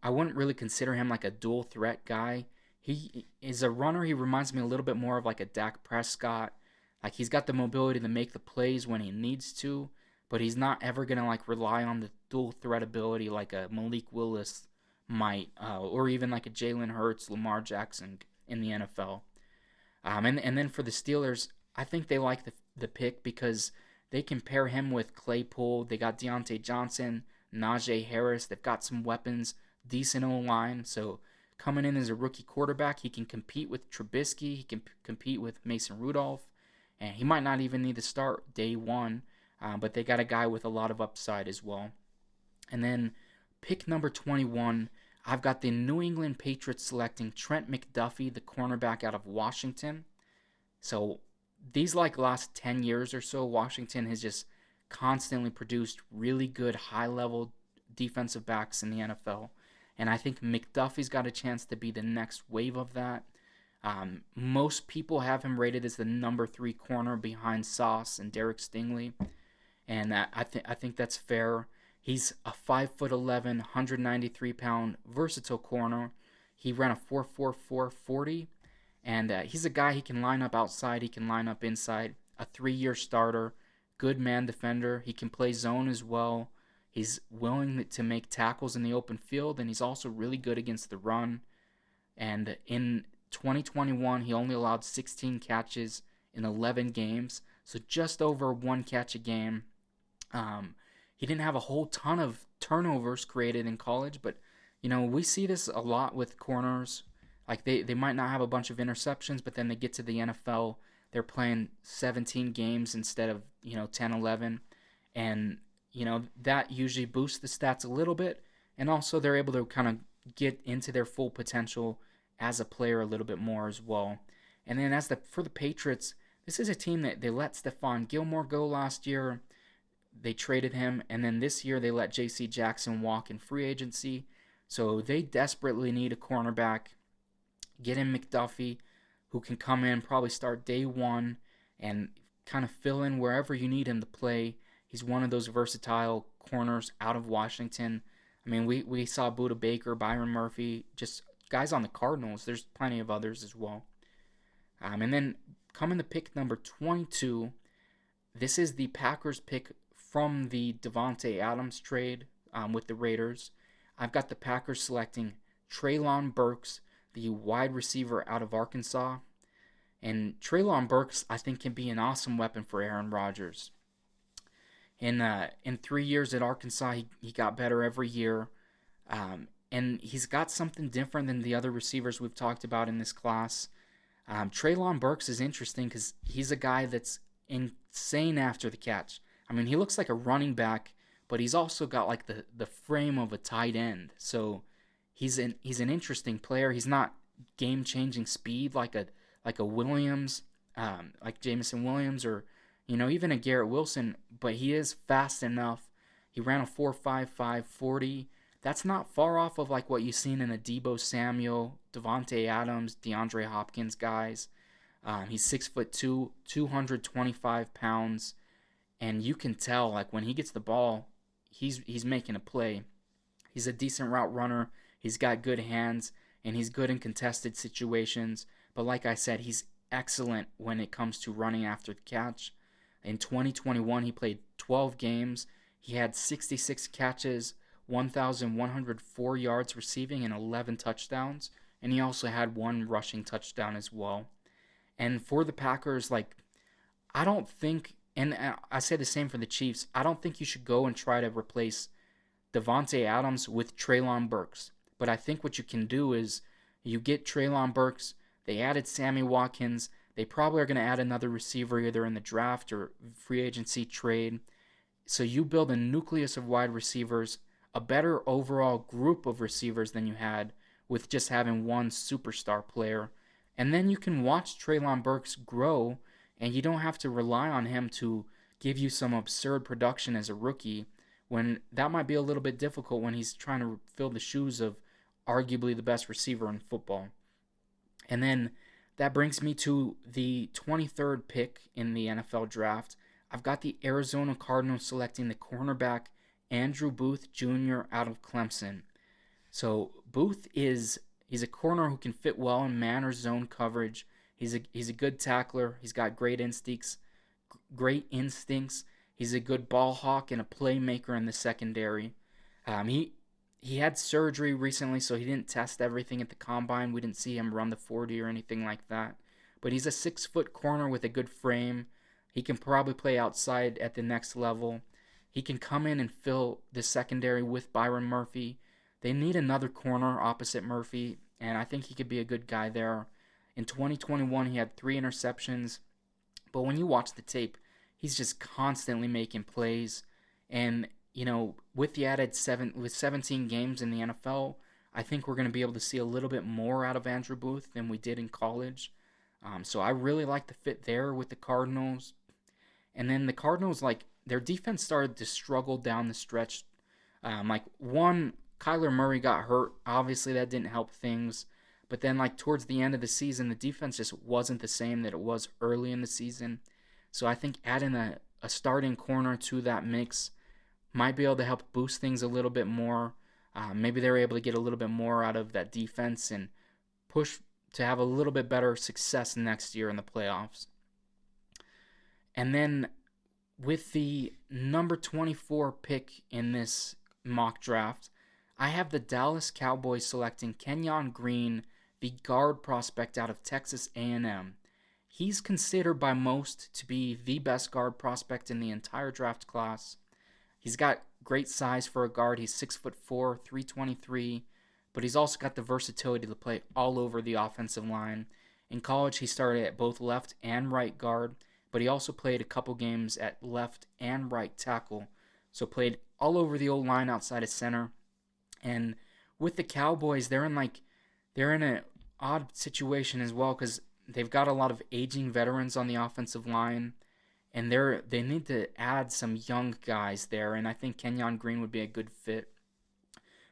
wouldn't really consider him like a dual threat guy. He is a runner. He reminds me a little bit more of like a Dak Prescott. He's got the mobility to make the plays when he needs to, but he's not ever gonna rely on the dual threat ability like a Malik Willis might, or even like a Jalen Hurts, Lamar Jackson in the NFL. And then for the Steelers, I think they like the pick because they can pair him with Claypool. They got Deontay Johnson, Najee Harris. They've got some weapons, decent O-line. So coming in as a rookie quarterback, he can compete with Trubisky. He can compete with Mason Rudolph. And he might not even need to start day one. but they got a guy with a lot of upside as well. And then pick number 21, I've got the New England Patriots selecting Trent McDuffie, the cornerback out of Washington. So these last 10 years or so, Washington has just constantly produced really good high-level defensive backs in the NFL. And I think McDuffie's got a chance to be the next wave of that. Most people have him rated as the number 3 corner behind Sauce and Derek Stingley. And I think that's fair. He's a 5'11", 193-pound versatile corner. He ran a 4.44 40. And he's a guy, he can line up outside, he can line up inside. A 3-year starter, good man defender. He can play zone as well. He's willing to make tackles in the open field, and he's also really good against the run. And in 2021, he only allowed 16 catches in 11 games, so just over 1 catch a game. He didn't have a whole ton of turnovers created in college, but we see this a lot with corners. Like they might not have a bunch of interceptions, but then they get to the NFL, they're playing 17 games instead of 10, 11, and that usually boosts the stats a little bit, and also they're able to kind of get into their full potential as a player a little bit more as well. And then for the Patriots, this is a team that they let Stephon Gilmore go last year. They traded him, and then this year they let J.C. Jackson walk in free agency. So they desperately need a cornerback. Get in McDuffie, who can come in, probably start day one, and kind of fill in wherever you need him to play. He's one of those versatile corners out of Washington. I mean, we saw Buda Baker, Byron Murphy, just guys on the Cardinals. There's plenty of others as well. And then coming to pick number 22, this is the Packers pick from the Davante Adams trade with the Raiders. I've got the Packers selecting Treylon Burks, the wide receiver out of Arkansas. And Treylon Burks, I think, can be an awesome weapon for Aaron Rodgers. In 3 years at Arkansas, he got better every year. And he's got something different than the other receivers we've talked about in this class. Treylon Burks is interesting because he's a guy that's insane after the catch. I mean, he looks like a running back, but he's also got like the frame of a tight end. So he's an interesting player. He's not game-changing speed like a Williams, like Jameson Williams, or even a Garrett Wilson, but he is fast enough. He ran a 4.55 40. That's not far off of like what you've seen in the Deebo Samuel, Davante Adams, DeAndre Hopkins guys. He's 6'2", 225 pounds, and you can tell like when he gets the ball, he's making a play. He's a decent route runner. He's got good hands, and he's good in contested situations. But like I said, he's excellent when it comes to running after the catch. In 2021, he played 12 games. He had 66 catches, 1,104 yards receiving, and 11 touchdowns. And he also had 1 rushing touchdown as well. And for the Packers, I don't think, and I say the same for the Chiefs, I don't think you should go and try to replace Davante Adams with Treylon Burks. But I think what you can do is you get Treylon Burks. They added Sammy Watkins. They probably are going to add another receiver either in the draft or free agency trade. So you build a nucleus of wide receivers, a better overall group of receivers than you had with just having one superstar player. And then you can watch Treylon Burks grow, and you don't have to rely on him to give you some absurd production as a rookie, when that might be a little bit difficult when he's trying to fill the shoes of arguably the best receiver in football. And then that brings me to the 23rd pick in the NFL draft. I've got the Arizona Cardinals selecting the cornerback Andrew Booth Jr. out of Clemson. So Booth he's a corner who can fit well in man or zone coverage. He's a good tackler. He's got great instincts. He's a good ball hawk and a playmaker in the secondary. He had surgery recently, so he didn't test everything at the combine. We didn't see him run the 40 or anything like that. But he's a 6-foot corner with a good frame. He can probably play outside at the next level. He can come in and fill the secondary with Byron Murphy. They need another corner opposite Murphy, and I think he could be a good guy there. In 2021, he had 3 interceptions, but when you watch the tape, He's just constantly making plays. And, with the added 17 games in the NFL, I think we're going to be able to see a little bit more out of Andrew Booth than we did in college. So I really like the fit there with the Cardinals. And then the Cardinals, their defense started to struggle down the stretch. Kyler Murray got hurt. Obviously, that didn't help things. But then, towards the end of the season, the defense just wasn't the same that it was early in the season. So I think adding a starting corner to that mix might be able to help boost things a little bit more. Maybe they're able to get a little bit more out of that defense and push to have a little bit better success next year in the playoffs. And then with the number 24 pick in this mock draft, I have the Dallas Cowboys selecting Kenyon Green, the guard prospect out of Texas A&M. He's considered by most to be the best guard prospect in the entire draft class. He's got great size for a guard. He's 6'4", 323, but he's also got the versatility to play all over the offensive line. In college, he started at both left and right guard, but he also played a couple games at left and right tackle, so played all over the old line outside of center. And with the Cowboys, they're in an odd situation as well because they've got a lot of aging veterans on the offensive line, and they need to add some young guys there, and I think Kenyon Green would be a good fit.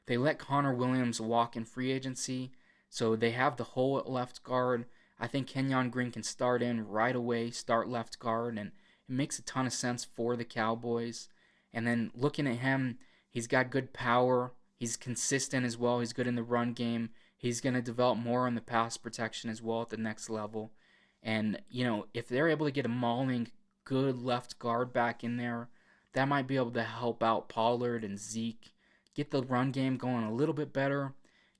They let Connor Williams walk in free agency, so they have the hole at left guard. I think Kenyon Green can start in right away, start left guard, and it makes a ton of sense for the Cowboys. And then looking at him, he's got good power. He's consistent as well. He's good in the run game. He's going to develop more on the pass protection as well at the next level. And, if they're able to get a mauling good left guard back in there, that might be able to help out Pollard and Zeke, get the run game going a little bit better,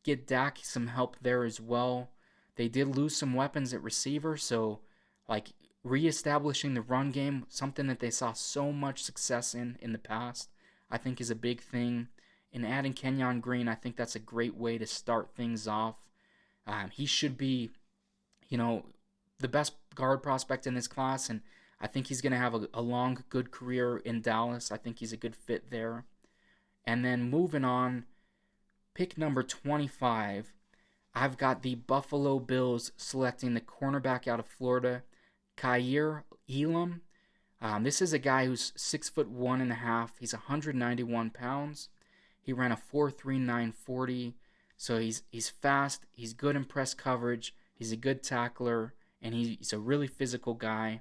get Dak some help there as well. They did lose some weapons at receiver, so reestablishing the run game, something that they saw so much success in the past, I think is a big thing. And adding Kenyon Green, I think that's a great way to start things off. He should be, the best guard prospect in this class, and I think he's going to have a long, good career in Dallas. I think he's a good fit there. And then moving on, pick number 25, I've got the Buffalo Bills selecting the cornerback out of Florida, Kaiir Elam. This is a guy who's 6'1.5". He's 191 pounds. He ran a 4.39 40, so he's fast. He's good in press coverage. He's a good tackler, and he's a really physical guy.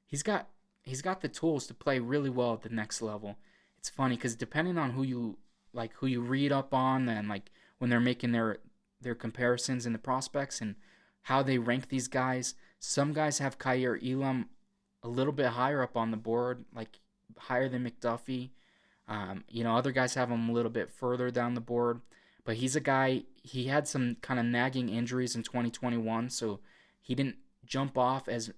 He's got the tools to play really well at the next level. It's funny because depending on who you read up on, and when they're making their comparisons and the prospects and how they rank these guys, some guys have Kaiir Elam a little bit higher up on the board, higher than McDuffie. Other guys have him a little bit further down the board, but he's a guy, he had some kind of nagging injuries in 2021, so he didn't jump off as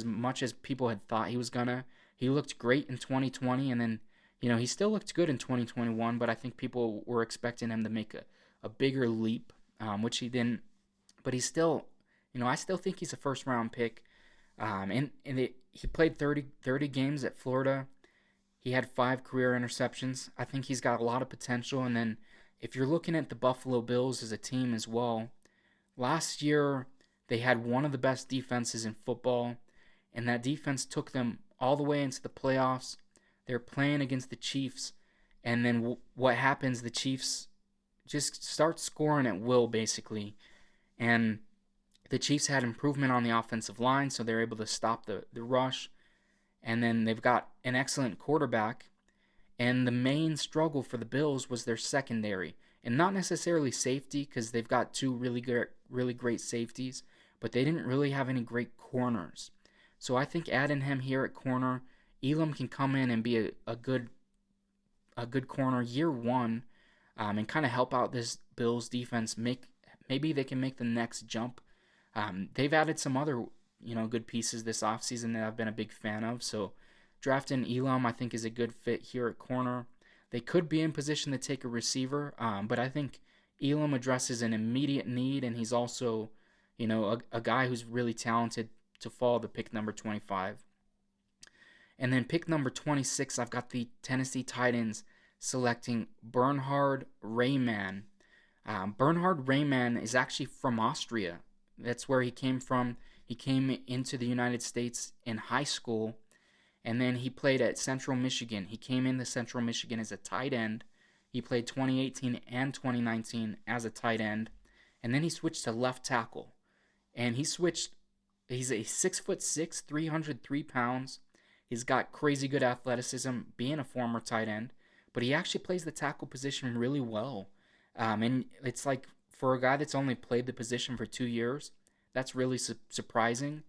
much as people had thought he was gonna. He looked great in 2020, and then, he still looked good in 2021, but I think people were expecting him to make a bigger leap, which he didn't, but he's still, I still think he's a first-round pick, he played 30 games at Florida. He had 5 career interceptions. I think he's got a lot of potential. And then if you're looking at the Buffalo Bills as a team as well, last year they had one of the best defenses in football, and that defense took them all the way into the playoffs. They're playing against the Chiefs, and then what happens, the Chiefs just start scoring at will, basically. And the Chiefs had improvement on the offensive line, so they're able to stop the rush. And then they've got an excellent quarterback. And the main struggle for the Bills was their secondary. And not necessarily safety, because they've got 2 really great safeties, but they didn't really have any great corners. So I think adding him here at corner, Elam can come in and be a good corner year one, and kind of help out this Bills defense. Maybe they can make the next jump. They've added some other good pieces this offseason that I've been a big fan of. So drafting Elam, I think, is a good fit here at corner. They could be in position to take a receiver, but I think Elam addresses an immediate need, and he's also, a guy who's really talented to fall to pick number 25. And then pick number 26, I've got the Tennessee Titans selecting Bernhard Raimann. Bernhard Raimann is actually from Austria. That's where he came from. He came into the United States in high school, and then he played at Central Michigan. He came into Central Michigan as a tight end. He played 2018 and 2019 as a tight end, and then he switched to left tackle. And he's a 6'6", 303 pounds. He's got crazy good athleticism, being a former tight end, but he actually plays the tackle position really well. And it's like, for a guy that's only played the position for 2 years, that's really surprising.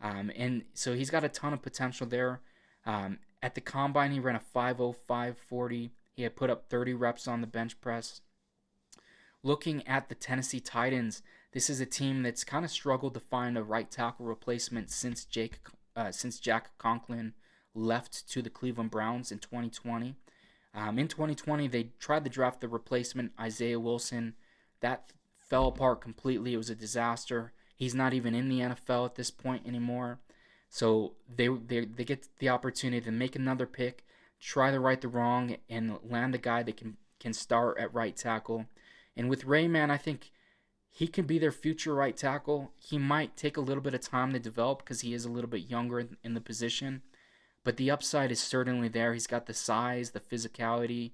And so he's got a ton of potential there. At the combine, he ran a 5.05.40. He had put up 30 reps on the bench press. Looking at the Tennessee Titans, this is a team that's kind of struggled to find a right tackle replacement since Jack Conklin left to the Cleveland Browns in 2020. In 2020, they tried to draft the replacement, Isaiah Wilson. That fell apart completely. It was a disaster. He's not even in the NFL at this point anymore. So they get the opportunity to make another pick, try to right the wrong, and land a guy that can start at right tackle. And with Raimann, I think he can be their future right tackle. He might take a little bit of time to develop because he is a little bit younger in the position. But the upside is certainly there. He's got the size, the physicality.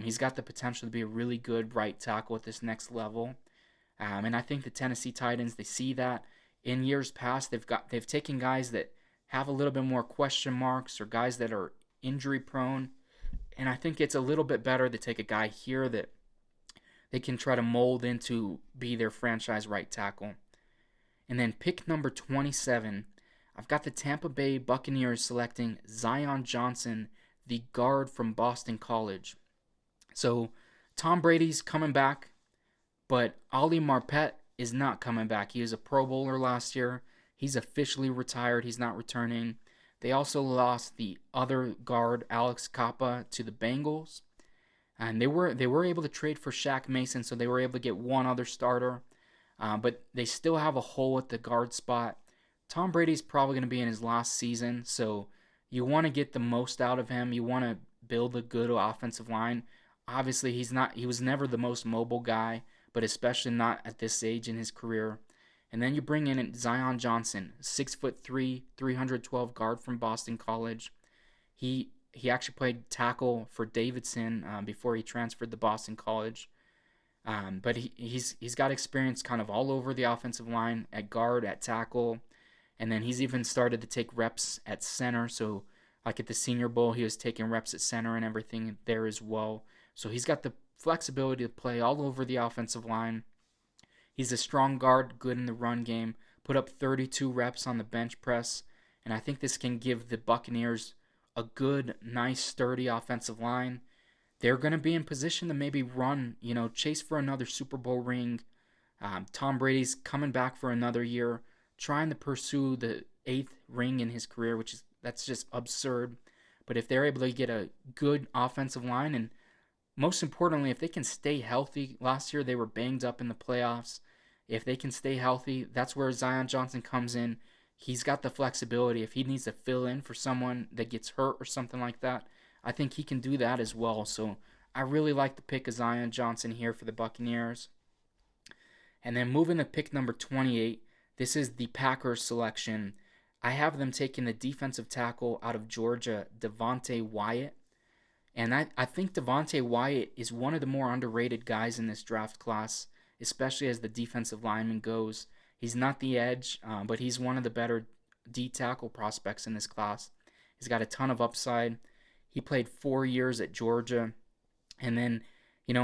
He's got the potential to be a really good right tackle at this next level. And I think the Tennessee Titans, they see that. In years past, they've taken guys that have a little bit more question marks or guys that are injury prone. And I think it's a little bit better to take a guy here that they can try to mold into be their franchise right tackle. And then pick number 27, I've got the Tampa Bay Buccaneers selecting Zion Johnson, the guard from Boston College. So Tom Brady's coming back, but Ali Marpet is not coming back. He was a Pro Bowler last year. He's officially retired. He's not returning. They also lost the other guard, Alex Capa, to the Bengals. And they were able to trade for Shaq Mason, so they were able to get one other starter. But they still have a hole at the guard spot. Tom Brady's probably going to be in his last season, so you want to get the most out of him. You want to build a good offensive line. Obviously, he was never the most mobile guy, but especially not at this age in his career. And then you bring in Zion Johnson, 6'3", 312 guard from Boston College. He actually played tackle for Davidson before he transferred to Boston College. But he's got experience kind of all over the offensive line, at guard, at tackle, and then he's even started to take reps at center. So like at the Senior Bowl, he was taking reps at center and everything there as well. So he's got the flexibility to play all over the offensive line. He's a strong guard, good in the run game, put up 32 reps on the bench press, and I think this can give the Buccaneers a good, nice, sturdy offensive line. They're going to be in position to maybe run, chase for another Super Bowl ring. Tom Brady's coming back for another year, trying to pursue the 8th ring in his career, that's just absurd. But if they're able to get a good offensive line, and most importantly, if they can stay healthy, last year they were banged up in the playoffs. If they can stay healthy, that's where Zion Johnson comes in. He's got the flexibility. If he needs to fill in for someone that gets hurt or something like that, I think he can do that as well. So I really like the pick of Zion Johnson here for the Buccaneers. And then moving to pick number 28, this is the Packers selection. I have them taking the defensive tackle out of Georgia, Devontae Wyatt. And I think Devontae Wyatt is one of the more underrated guys in this draft class, especially as the defensive lineman goes. He's not the edge, but he's one of the better D tackle prospects in this class. He's got a ton of upside. He played 4 years at Georgia, and then, he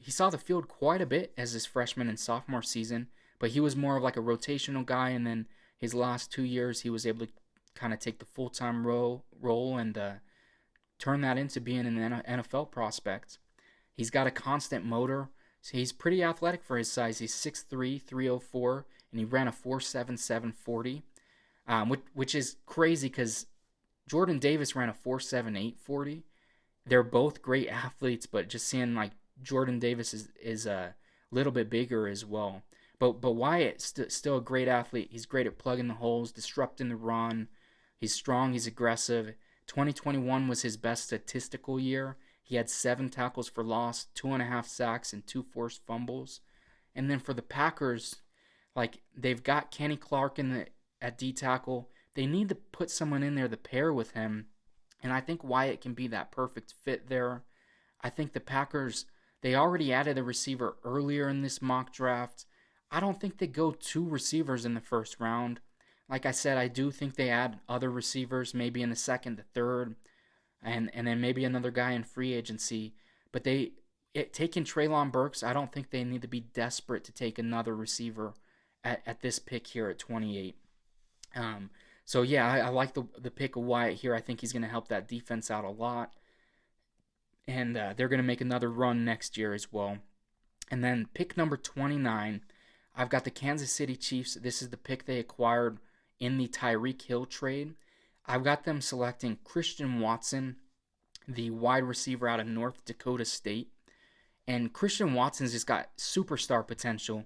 saw the field quite a bit as his freshman and sophomore season, but he was more of like a rotational guy, and then his last 2 years he was able to kind of take the full-time role and turn that into being an NFL prospect. He's got a constant motor. So he's pretty athletic for his size. He's 6'3", 304, and he ran a 4.77 40, which is crazy because Jordan Davis ran a 4.78 40. They're both great athletes, but just seeing like Jordan Davis is a little bit bigger as well. But Wyatt's still a great athlete. He's great at plugging the holes, disrupting the run, He's strong, he's aggressive. 2021 was his best statistical year. He had 7 tackles for loss, 2.5 sacks, and 2 forced fumbles. And then for the Packers, like they've got Kenny Clark at D tackle. They need to put someone in there to pair with him, and I think Wyatt can be that perfect fit there. I think the Packers, they already added a receiver earlier in this mock draft. I don't think they go 2 receivers in the first round. Like I said, I do think they add other receivers, maybe in the second, the third, and then maybe another guy in free agency. But taking Treylon Burks, I don't think they need to be desperate to take another receiver at this pick here at 28. So yeah, I like the pick of Wyatt here. I think he's going to help that defense out a lot. And they're going to make another run next year as well. And then pick number 29, I've got the Kansas City Chiefs. This is the pick they acquired in the Tyreek Hill trade. I've got them selecting Christian Watson, the wide receiver out of North Dakota State. And Christian Watson's just got superstar potential.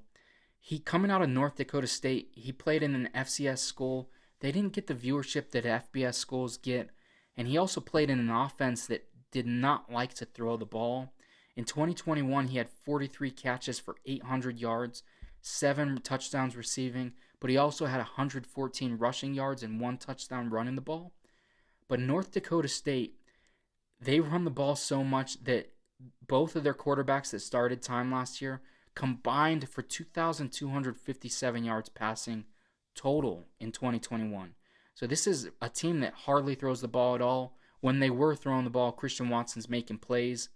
He coming out of North Dakota State, he played in an FCS school. They didn't get the viewership that FBS schools get. And he also played in an offense that did not like to throw the ball. In 2021, he had 43 catches for 800 yards, 7 touchdowns receiving, but he also had 114 rushing yards and 1 touchdown running the ball. But North Dakota State, they run the ball so much that both of their quarterbacks that started time last year combined for 2,257 yards passing total in 2021. So this is a team that hardly throws the ball at all. When they were throwing the ball, Christian Watson's making plays.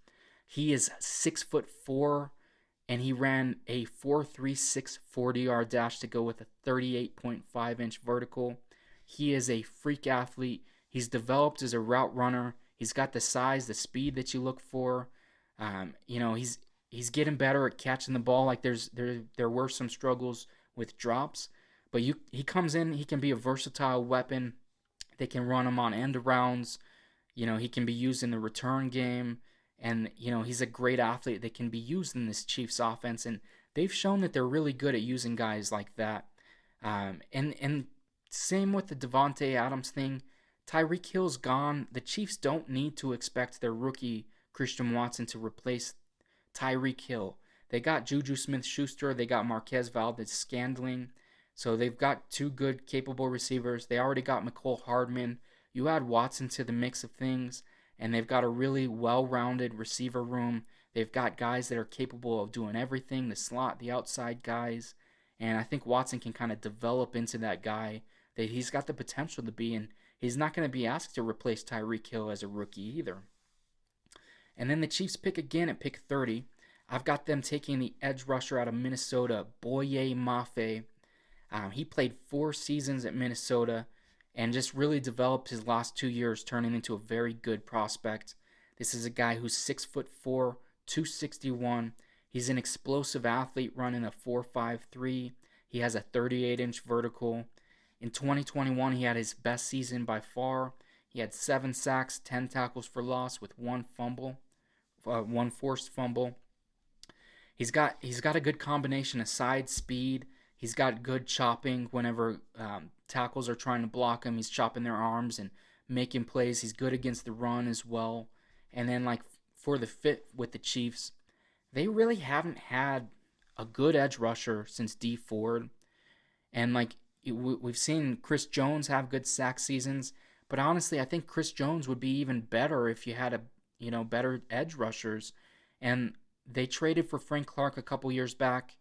He is 6'4", and he ran a 4.36 40-yard dash to go with a 38.5-inch vertical. He is a freak athlete. He's developed as a route runner. He's got the size, the speed that you look for. He's getting better at catching the ball. Like there were some struggles with drops, but he comes in. He can be a versatile weapon. They can run him on end arounds. He can be used in the return game, and he's a great athlete that can be used in this Chiefs offense. And they've shown that they're really good at using guys like that. And same with the Devontae Adams thing. Tyreek Hill's gone. The Chiefs don't need to expect their rookie Christian Watson to replace Tyreek Hill. They got Juju Smith-Schuster. They got Marquez Valdez-Scantling. So they've got 2 good, capable receivers. They already got McCole Hardman. You add Watson to the mix of things, and they've got a really well-rounded receiver room. They've got guys that are capable of doing everything, the slot, the outside guys. And I think Watson can kind of develop into that guy that he's got the potential to be, and he's not going to be asked to replace Tyreek Hill as a rookie either. And then the Chiefs pick again at pick 30. I've got them taking the edge rusher out of Minnesota, Boye Mafe. He played 4 seasons at Minnesota and just really developed his last 2 years, turning into a very good prospect. This is a guy who's 6'4", 261. He's an explosive athlete running a 4.53. He has a 38-inch vertical. In 2021, he had his best season by far. He had 7 sacks, 10 tackles for loss with 1 forced fumble. He's got a good combination of side speed. He's got good chopping whenever tackles are trying to block him. He's chopping their arms and making plays. He's good against the run as well. And then for the fit with the Chiefs, they really haven't had a good edge rusher since Dee Ford. And we've seen Chris Jones have good sack seasons, but honestly, I think Chris Jones would be even better if you had better edge rushers. And they traded for Frank Clark a couple years back.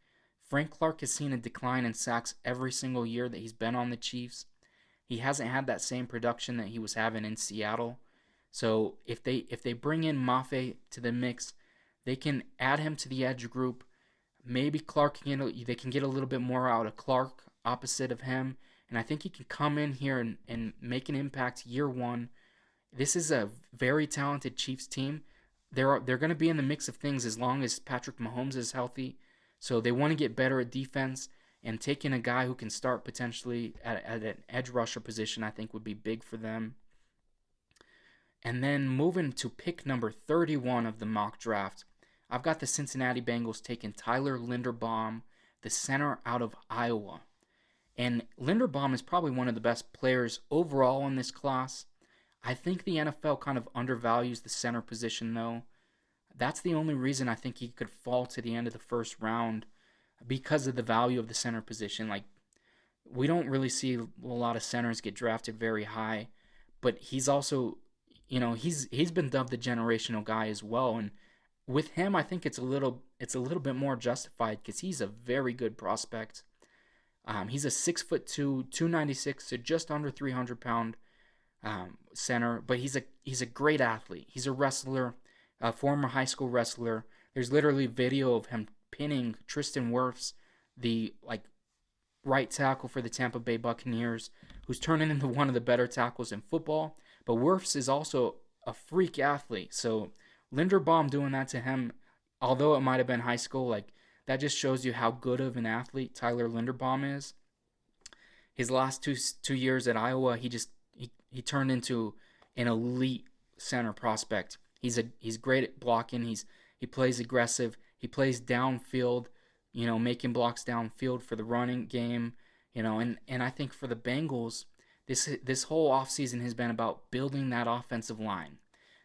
Frank Clark has seen a decline in sacks every single year that he's been on the Chiefs. He hasn't had that same production that he was having in Seattle. So if they bring in Mafe to the mix, they can add him to the edge group. Maybe they can get a little bit more out of Clark opposite of him. And I think he can come in here and make an impact year one. This is a very talented Chiefs team. They're going to be in the mix of things as long as Patrick Mahomes is healthy. So they want to get better at defense, and taking a guy who can start potentially at an edge rusher position, I think would be big for them. And then moving to pick number 31 of the mock draft, I've got the Cincinnati Bengals taking Tyler Linderbaum, the center out of Iowa. And Linderbaum is probably one of the best players overall in this class. I think the NFL kind of undervalues the center position, though. That's the only reason I think he could fall to the end of the first round, because of the value of the center position. Like, we don't really see a lot of centers get drafted very high, but he's also, he's been dubbed the generational guy as well. And with him, I think it's a little bit more justified because he's a very good prospect. He's a 6'2", 296, so just under 300-pound center, but he's a great athlete. He's a wrestler, a former high school wrestler. There's literally video of him pinning Tristan Wirfs, the right tackle for the Tampa Bay Buccaneers, who's turning into one of the better tackles in football. But Wirfs is also a freak athlete. So Linderbaum doing that to him, although it might have been high school, that just shows you how good of an athlete Tyler Linderbaum is. His last two years at Iowa, he turned into an elite center prospect. He's great at blocking. He plays aggressive. He plays downfield, making blocks downfield for the running game, and I think for the Bengals, this whole offseason has been about building that offensive line.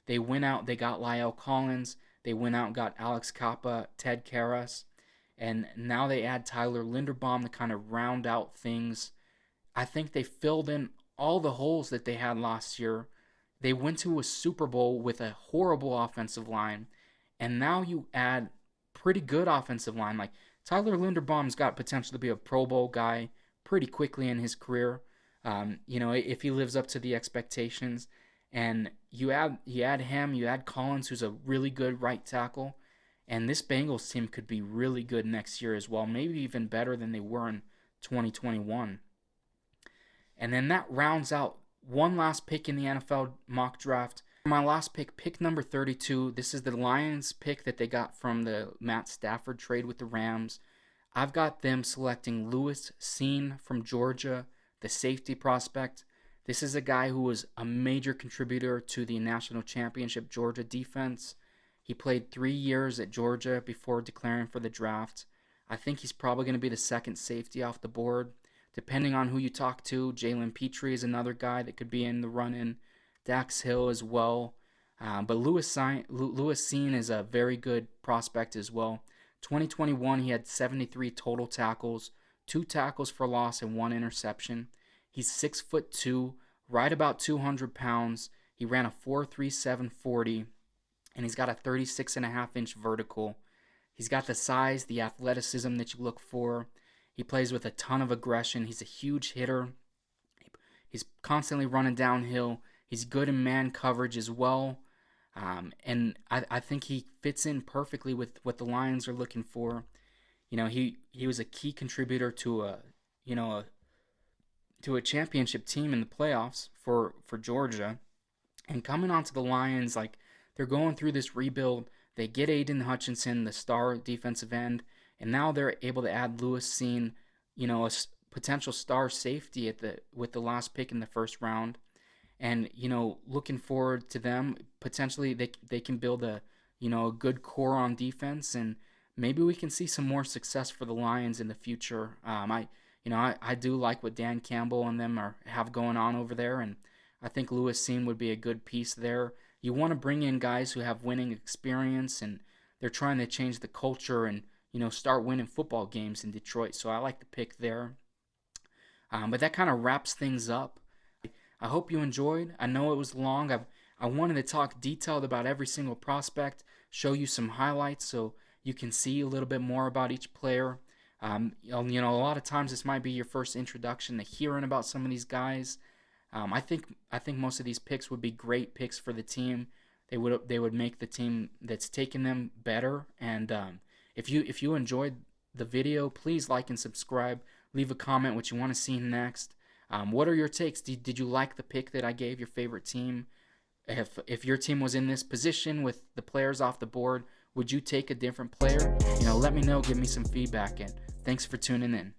They went out, they got La'el Collins, they went out and got Alex Kappa, Ted Karras, and now they add Tyler Linderbaum to kind of round out things. I think they filled in all the holes that they had last year. They went to a Super Bowl with a horrible offensive line, and now you add pretty good offensive line. Like, Tyler Linderbaum's got potential to be a Pro Bowl guy pretty quickly in his career. If he lives up to the expectations. And you add him, you add Collins, who's a really good right tackle, and this Bengals team could be really good next year as well, maybe even better than they were in 2021. And then that rounds out one last pick in the NFL mock draft. My last pick number 32. This is the Lions pick that they got from the Matt Stafford trade with the Rams. I've got them selecting Lewis Cine from Georgia, the safety prospect. This is a guy who was a major contributor to the national championship Georgia defense. He played 3 years at Georgia before declaring for the draft. I think he's probably going to be the second safety off the board. Depending on who you talk to, Jalen Petrie is another guy that could be in the run-in. Dax Hill as well. But Lewis Cine is a very good prospect as well. 2021, he had 73 total tackles, 2 tackles for loss and 1 interception. He's 6'2", right about 200 pounds. He ran a 4.37 40, and he's got a 36.5-inch vertical. He's got the size, the athleticism that you look for. He plays with a ton of aggression. He's a huge hitter. He's constantly running downhill. He's good in man coverage as well. And I think he fits in perfectly with what the Lions are looking for. He was a key contributor to a championship team in the playoffs for Georgia. And coming onto the Lions, they're going through this rebuild. They get Aiden Hutchinson, the star defensive end, and now they're able to add Lewis Cine, a potential star safety with the last pick in the first round. And, looking forward to them. Potentially they can build a good core on defense, and maybe we can see some more success for the Lions in the future. I do like what Dan Campbell and them have going on over there, and I think Lewis Cine would be a good piece there. You want to bring in guys who have winning experience, and they're trying to change the culture and, start winning football games in Detroit. So I like the pick there. But that kind of wraps things up. I hope you enjoyed. I know it was long. I wanted to talk detailed about every single prospect, show you some highlights so you can see a little bit more about each player. A lot of times this might be your first introduction to hearing about some of these guys. I think most of these picks would be great picks for the team. They would make the team that's taking them better. And if you enjoyed the video, please like and subscribe. Leave a comment what you want to see next. What are your takes? Did you like the pick that I gave? Your favorite team? If your team was in this position with the players off the board, would you take a different player? Let me know. Give me some feedback, and thanks for tuning in.